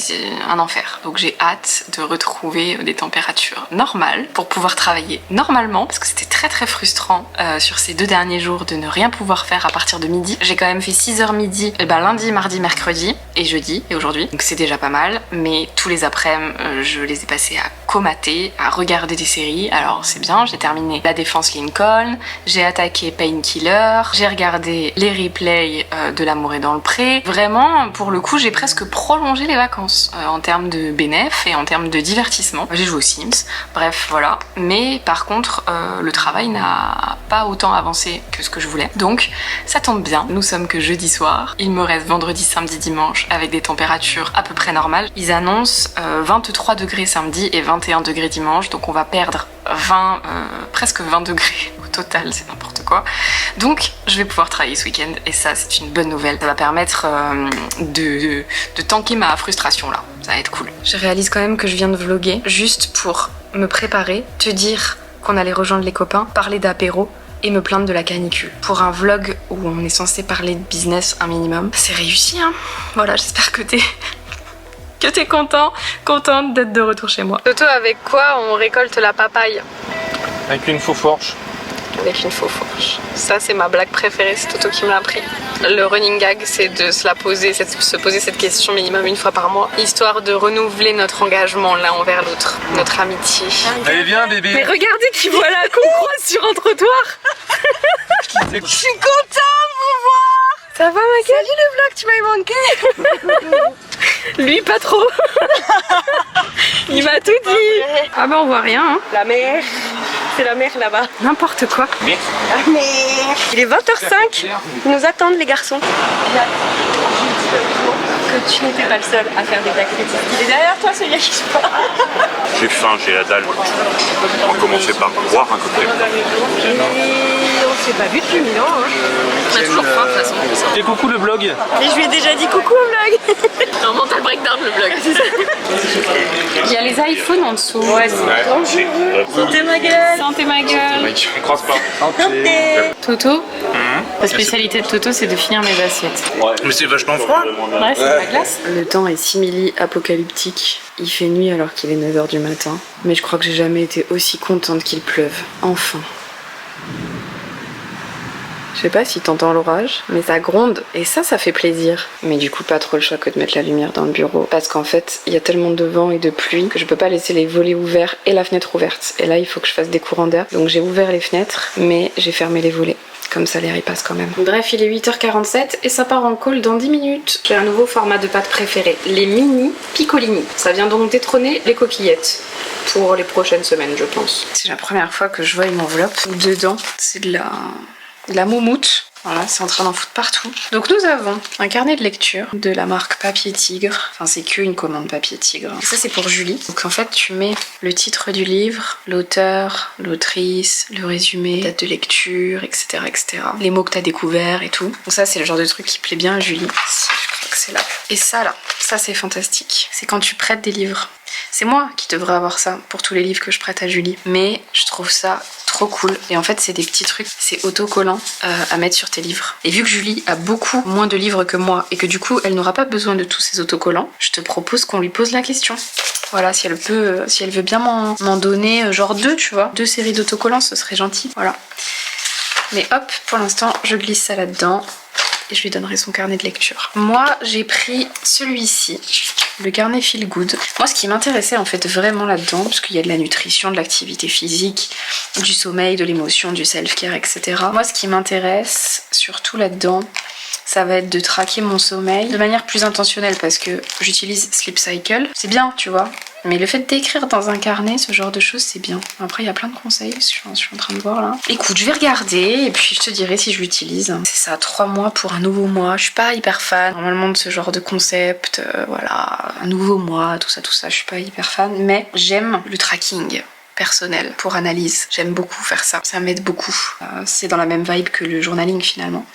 un enfer. Donc j'ai hâte de retrouver des températures normales pour pouvoir travailler normalement, parce que c'était très frustrant sur ces 2 derniers jours de ne rien pouvoir faire à partir de midi. J'ai quand même fait 6h midi, lundi, mardi, mercredi et jeudi et aujourd'hui. Donc c'est déjà pas mal, mais tous les après-midi, je les ai passés à comater, à regarder des séries. Alors c'est bien, j'ai terminé La Défense Lincoln, j'ai attaqué Painkiller, j'ai regardé les replays de L'amour est dans le pré. Vraiment, pour le coup, j'ai presque prolongé les vacances en termes de bénéf et en termes de divertissement. J'ai joué aux Sims, bref, voilà. Mais par contre, le travail n'a pas autant avancé que ce que je voulais. Donc, ça tombe bien, nous sommes que jeudi soir. Il me reste vendredi, samedi, dimanche avec des températures à peu près normales. Ils annoncent 23 degrés samedi et 21 degrés dimanche, donc on va perdre presque 20 degrés au total, c'est n'importe quoi. Donc je vais pouvoir travailler ce week-end et ça c'est une bonne nouvelle. Ça va permettre de tanker ma frustration là, ça va être cool. Je réalise quand même que je viens de vlogger juste pour me préparer, te dire qu'on allait rejoindre les copains, parler d'apéro et me plaindre de la canicule. Pour un vlog où on est censé parler de business un minimum, c'est réussi hein. Voilà, j'espère que t'es contente d'être de retour chez moi. Toto, avec quoi on récolte la papaye? Avec une faux fourche. Avec une faux fourche. Ça c'est ma blague préférée, c'est Toto qui me l'a appris. Le running gag c'est de se poser cette question minimum une fois par mois, histoire de renouveler notre engagement l'un envers l'autre, notre amitié. Allez viens bébé. Mais regardez qui voilà qu'on croise sur un trottoir. Je suis contente de vous voir. Ça va ma gueule? Salut le vlog, tu m'avais manqué. Lui pas trop. Il m'a tout dit. Ah bah on voit rien hein. La mer, c'est la mer là-bas. N'importe quoi. La mer. Il est 20h05. Ils nous attendent les garçons. Que tu n'étais pas le seul à faire des blagues critiques. Il est derrière toi, celui-là qui se parle. J'ai faim, j'ai la dalle. On va commencer par boire un cocktail. Et on s'est pas vu depuis 1000 ans. On a toujours faim de toute façon. Et coucou le blog. Mais je lui ai déjà dit coucou au vlog. Un mental breakdown le vlog. Il y a les iPhones en dessous. Ouais, c'est santé ma gueule. Santé ma gueule. On croise pas. Santé. Toto, la spécialité de Toto c'est de finir mes assiettes. Mais c'est vachement froid. Ouais, c'est de la glace. Le temps est simili-apocalyptique. Il fait nuit alors qu'il est 9h du matin. Mais je crois que j'ai jamais été aussi contente qu'il pleuve. Enfin. Je sais pas si t'entends l'orage, mais ça gronde et ça fait plaisir. Mais du coup pas trop le choix que de mettre la lumière dans le bureau. Parce qu'en fait, il y a tellement de vent et de pluie que je peux pas laisser les volets ouverts et la fenêtre ouverte. Et là, il faut que je fasse des courants d'air. Donc j'ai ouvert les fenêtres, mais j'ai fermé les volets. Comme ça l'air y passe quand même. Bref, il est 8h47 et ça part en call dans 10 minutes. J'ai un nouveau format de pâtes préféré, les mini piccolini. Ça vient donc détrôner les coquillettes pour les prochaines semaines, je pense. C'est la première fois que je vois une enveloppe. Dedans, c'est de la moumoute. Voilà, c'est en train d'en foutre partout. Donc nous avons un carnet de lecture de la marque Papier Tigre. Enfin, c'est qu'une commande Papier Tigre. Et ça, c'est pour Julie. Donc en fait, tu mets le titre du livre, l'auteur, l'autrice, le résumé, date de lecture, etc., etc. Les mots que t'as découverts et tout. Donc ça, c'est le genre de truc qui plaît bien à Julie. Je crois que c'est là. Et ça, là, ça, c'est fantastique. C'est quand tu prêtes des livres. C'est moi qui devrais avoir ça pour tous les livres que je prête à Julie. Mais je trouve ça trop cool. Et en fait, c'est des petits trucs, c'est autocollant à mettre sur tes livres. Et vu que Julie a beaucoup moins de livres que moi et que du coup, elle n'aura pas besoin de tous ces autocollants, je te propose qu'on lui pose la question. Voilà, si elle veut bien m'en donner genre 2, tu vois. 2 séries d'autocollants, ce serait gentil. Voilà. Mais hop, pour l'instant, je glisse ça là-dedans. Et je lui donnerai son carnet de lecture. Moi, j'ai pris celui-ci, le carnet Feel Good. Moi, ce qui m'intéressait en fait vraiment là-dedans, parce qu'il y a de la nutrition, de l'activité physique, du sommeil, de l'émotion, du self-care, etc. Moi, ce qui m'intéresse surtout là-dedans, ça va être de traquer mon sommeil de manière plus intentionnelle parce que j'utilise Sleep Cycle. C'est bien, tu vois. Mais le fait d'écrire dans un carnet, ce genre de choses, c'est bien. Après, il y a plein de conseils, je suis en train de voir là. Écoute, je vais regarder et puis je te dirai si je l'utilise. C'est ça, 3 mois pour un nouveau mois. Je suis pas hyper fan normalement de ce genre de concept. Voilà, un nouveau mois, tout ça, je suis pas hyper fan. Mais j'aime le tracking personnel pour analyse. J'aime beaucoup faire ça. Ça m'aide beaucoup. C'est dans la même vibe que le journaling finalement.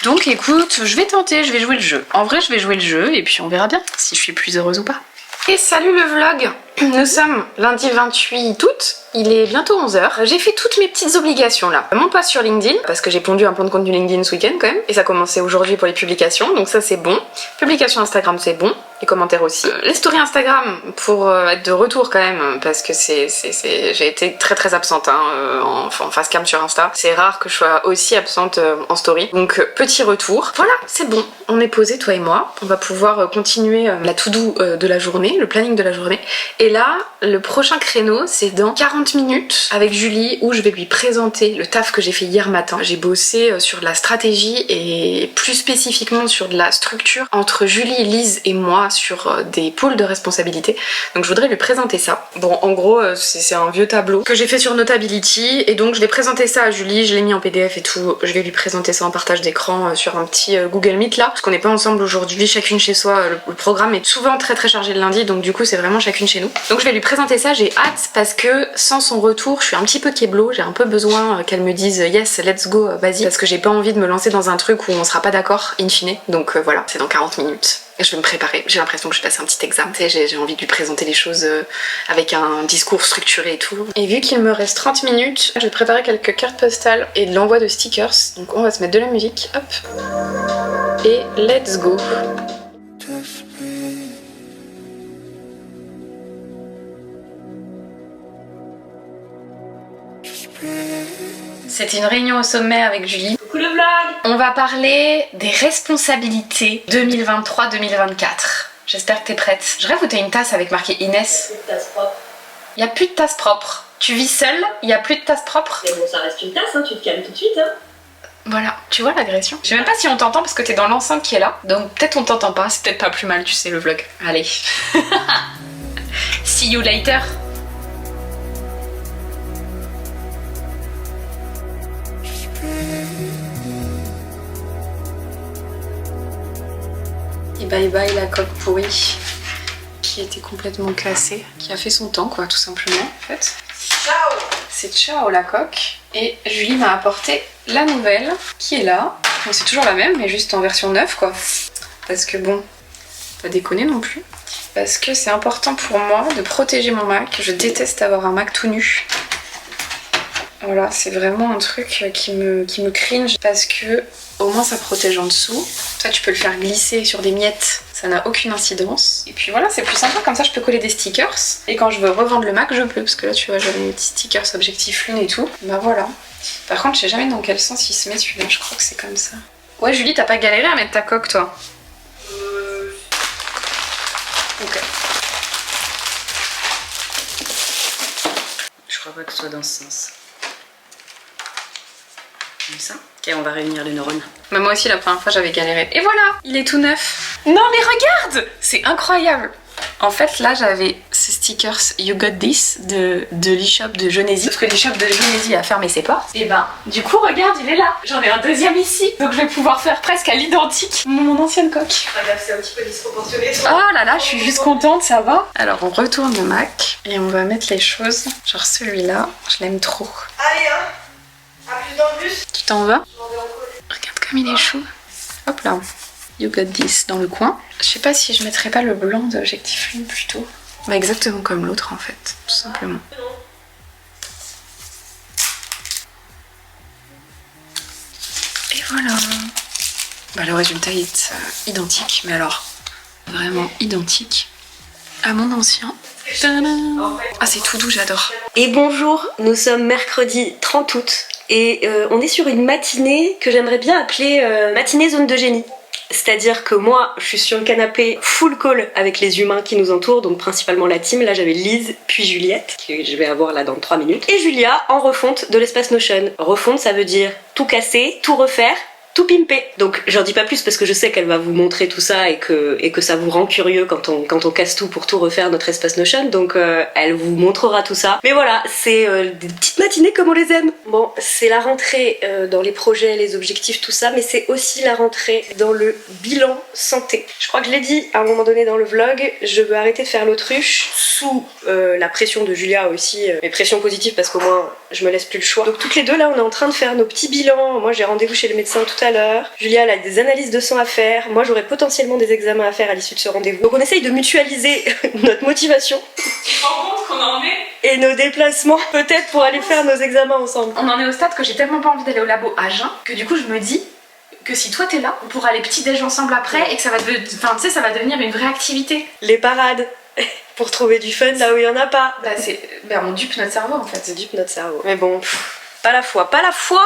Donc écoute, je vais tenter, je vais jouer le jeu. En vrai, je vais jouer le jeu et puis on verra bien si je suis plus heureuse ou pas. Et salut le vlog. Nous sommes lundi 28 août, il est bientôt 11h. J'ai fait toutes mes petites obligations là. Mon post sur LinkedIn, parce que j'ai pondu un plan de contenu LinkedIn ce week-end quand même. Et ça a commencé aujourd'hui pour les publications, donc ça c'est bon. Publication Instagram c'est bon, les commentaires aussi. Les stories Instagram pour être de retour quand même, parce que j'ai été très absente en face cam sur Insta. C'est rare que je sois aussi absente en story. Donc petit retour. Voilà, c'est bon. On est posé toi et moi. On va pouvoir continuer la to-do de la journée, le planning de la journée. Et là, le prochain créneau, c'est dans 40 minutes avec Julie où je vais lui présenter le taf que j'ai fait hier matin. J'ai bossé sur de la stratégie et plus spécifiquement sur de la structure entre Julie, Lise et moi sur des pôles de responsabilité. Donc je voudrais lui présenter ça. Bon, en gros, c'est un vieux tableau que j'ai fait sur Notability et donc je vais présenter ça à Julie, je l'ai mis en PDF et tout. Je vais lui présenter ça en partage d'écran sur un petit Google Meet là, parce qu'on n'est pas ensemble aujourd'hui, chacune chez soi. Le programme est souvent très chargé le lundi, donc du coup c'est vraiment chacune chez nous. Donc je vais lui présenter ça, j'ai hâte parce que sans son retour, je suis un petit peu kéblo, j'ai un peu besoin qu'elle me dise yes, let's go, vas-y, parce que j'ai pas envie de me lancer dans un truc où on sera pas d'accord in fine. Donc voilà, c'est dans 40 minutes. Et je vais me préparer, j'ai l'impression que je passe un petit examen, tu sais, j'ai envie de lui présenter les choses avec un discours structuré et tout. Et vu qu'il me reste 30 minutes, je vais préparer quelques cartes postales et de l'envoi de stickers. Donc on va se mettre de la musique, hop, et let's go. C'était une réunion au sommet avec Julie. Coucou le vlog. On va parler des responsabilités 2023-2024. J'espère que t'es prête. Je rêve où t'as une tasse avec marqué Inès. Une tasse propre. Y a plus de tasse propre. Tu vis seule, y a plus de tasse propre. Mais bon, ça reste une tasse, hein, tu te calmes tout de suite. Hein. Voilà, tu vois l'agression. Je sais même pas si on t'entend parce que t'es dans l'enceinte qui est là. Donc peut-être on t'entend pas, c'est peut-être pas plus mal, tu sais, le vlog. Allez. See you later. Et bye bye la coque pourrie qui était complètement cassée, qui a fait son temps quoi, tout simplement en fait. Ciao! C'est ciao la coque. Et Julie m'a apporté la nouvelle qui est là. Bon, c'est toujours la même mais juste en version neuve quoi. Parce que bon, pas déconner non plus. Parce que c'est important pour moi de protéger mon Mac. Je déteste avoir un Mac tout nu. Voilà, c'est vraiment un truc qui me cringe parce que au moins ça protège en dessous. Toi tu peux le faire glisser sur des miettes, ça n'a aucune incidence. Et puis voilà, c'est plus sympa, comme ça je peux coller des stickers. Et quand je veux revendre le Mac, je peux, parce que là tu vois j'avais mes petits stickers objectif lune et tout. Bah voilà. Par contre je sais jamais dans quel sens il se met celui-là, je crois que c'est comme ça. Ouais Julie, t'as pas galéré à mettre ta coque toi? Ok. Je crois pas que ce soit dans ce sens. Comme ça. Ok, on va réunir les neurones. Bah moi aussi la première fois j'avais galéré. Et voilà, il est tout neuf. Non mais regarde, c'est incroyable. En fait là j'avais ces stickers You Got This de l'e-shop de Genésie. Sauf que l'e-shop de Genésie a fermé ses portes. Et ben du coup regarde, il est là. J'en ai un deuxième ici. Donc je vais pouvoir faire presque à l'identique mon ancienne coque. C'est un petit peu disproportionné. Oh là là, je suis juste contente, ça va. Alors on retourne le Mac et on va mettre les choses. Genre celui-là, je l'aime trop. Allez hein, à plus dans le bus. Tu t'en vas? Regarde comme il est chou. Hop là. You Got This dans le coin. Je sais pas si je mettrais pas le blanc d'objectif lune plutôt. Bah exactement comme l'autre en fait, tout simplement. Et voilà. Bah le résultat est identique, mais alors vraiment identique à mon ancien. Tadam. Ah c'est tout doux, j'adore. Et bonjour, nous sommes mercredi 30 août et on est sur une matinée que j'aimerais bien appeler matinée zone de génie. C'est-à-dire que moi, je suis sur le canapé full call avec les humains qui nous entourent, donc principalement la team. Là, j'avais Lise, puis Juliette, que je vais avoir là dans 3 minutes. Et Julia en refonte de l'espace Notion. Refonte, ça veut dire tout casser, tout refaire, tout pimper. Donc j'en dis pas plus parce que je sais qu'elle va vous montrer tout ça et que ça vous rend curieux quand on casse tout pour tout refaire notre espace Notion. Donc elle vous montrera tout ça. Mais voilà, c'est des petites matinées comme on les aime. Bon, c'est la rentrée dans les projets, les objectifs, tout ça, mais c'est aussi la rentrée dans le bilan santé. Je crois que je l'ai dit à un moment donné dans le vlog, je veux arrêter de faire l'autruche sous la pression de Julia aussi, mais pression positive parce qu'au moins je me laisse plus le choix. Donc toutes les deux là on est en train de faire nos petits bilans. Moi j'ai rendez-vous chez le médecin tout à l'heure. Julia elle a des analyses de sang à faire. Moi j'aurai potentiellement des examens à faire à l'issue de ce rendez-vous. Donc on essaye de mutualiser notre motivation. Tu te rends compte qu'on en est? Et nos déplacements peut-être pour aller faire nos examens ensemble. On en est au stade que j'ai tellement pas envie d'aller au labo à jeun que du coup je me dis que si toi t'es là, on pourra aller petit déj ensemble après et que ça va, enfin, tu sais, ça va devenir une vraie activité. Les parades pour trouver du fun là où il y en a pas. Bah on dupe notre cerveau en fait. On dupe notre cerveau. Mais bon, pas la foi, pas la foi.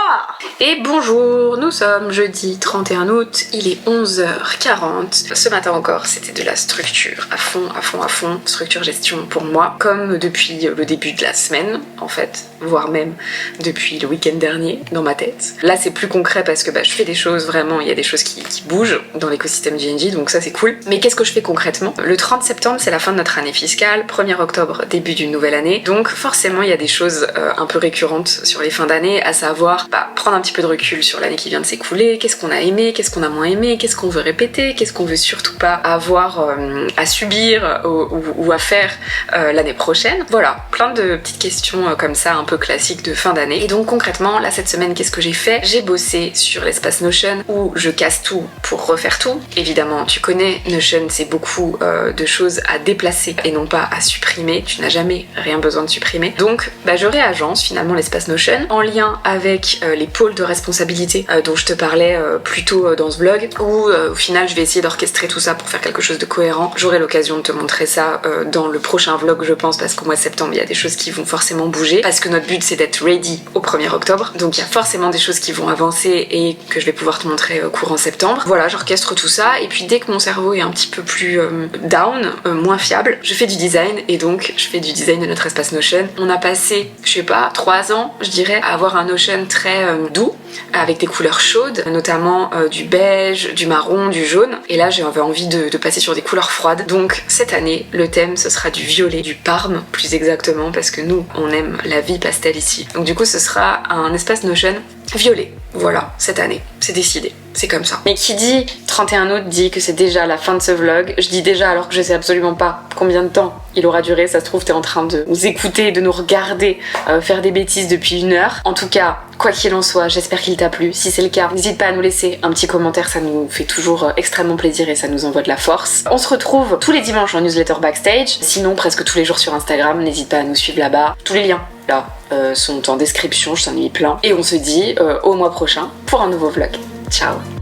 Et bonjour, nous sommes jeudi 31 août, il est 11h40. Ce matin encore, c'était de la structure à fond, à fond, à fond. Structure gestion pour moi, comme depuis le début de la semaine, en fait, voire même depuis le week-end dernier, dans ma tête. Là, c'est plus concret parce que je fais des choses, vraiment, il y a des choses qui bougent dans l'écosystème GNG, donc ça c'est cool. Mais qu'est-ce que je fais concrètement? Le 30 septembre, c'est la fin de notre année fiscale, 1er octobre, début d'une nouvelle année, donc forcément, il y a des choses un peu récurrentes sur les fins d'année, à savoir prendre un petit peu de recul sur l'année qui vient de s'écouler, qu'est-ce qu'on a aimé, qu'est-ce qu'on a moins aimé, qu'est-ce qu'on veut répéter, qu'est-ce qu'on veut surtout pas avoir à subir ou à faire l'année prochaine. Voilà, plein de petites questions comme ça un peu classiques de fin d'année. Et donc concrètement, là cette semaine, qu'est-ce que j'ai fait? J'ai bossé sur l'espace Notion où je casse tout pour refaire tout. Évidemment, tu connais, Notion c'est beaucoup de choses à déplacer et non pas à supprimer. Tu n'as jamais rien besoin de supprimer. Donc je réagence finalement l'espace Notion en lien avec les pôles de responsabilité dont je te parlais plus tôt dans ce vlog, où au final je vais essayer d'orchestrer tout ça pour faire quelque chose de cohérent. J'aurai l'occasion de te montrer ça dans le prochain vlog je pense, parce qu'au mois de septembre il y a des choses qui vont forcément bouger, parce que notre but c'est d'être ready au 1er octobre, donc il y a forcément des choses qui vont avancer et que je vais pouvoir te montrer courant septembre. Voilà, j'orchestre tout ça et puis dès que mon cerveau est un petit peu plus down, moins fiable, je fais du design et donc je fais du design de notre espace Notion. On a passé, je sais pas, 3 ans je dirais, à avoir un Notion très doux, avec des couleurs chaudes, notamment du beige, du marron, du jaune, et là j'avais envie de passer sur des couleurs froides. Donc cette année le thème ce sera du violet, du parme plus exactement, parce que nous on aime la vie pastel ici. Donc du coup ce sera un espace Notion violet. Voilà, cette année, c'est décidé, c'est comme ça. Mais qui dit 31 août dit que c'est déjà la fin de ce vlog. Je dis déjà alors que je sais absolument pas combien de temps il aura duré. Ça se trouve t'es en train de nous écouter, de nous regarder faire des bêtises depuis 1 heure. En tout cas, quoi qu'il en soit, j'espère qu'il t'a plu. Si c'est le cas, n'hésite pas à nous laisser un petit commentaire, ça nous fait toujours extrêmement plaisir et ça nous envoie de la force. On se retrouve tous les dimanches en newsletter backstage, sinon presque tous les jours sur Instagram, n'hésite pas à nous suivre là-bas. Tous les liens là sont en description, je t'en ai mis plein. Et on se dit au mois prochain pour un nouveau vlog. Ciao.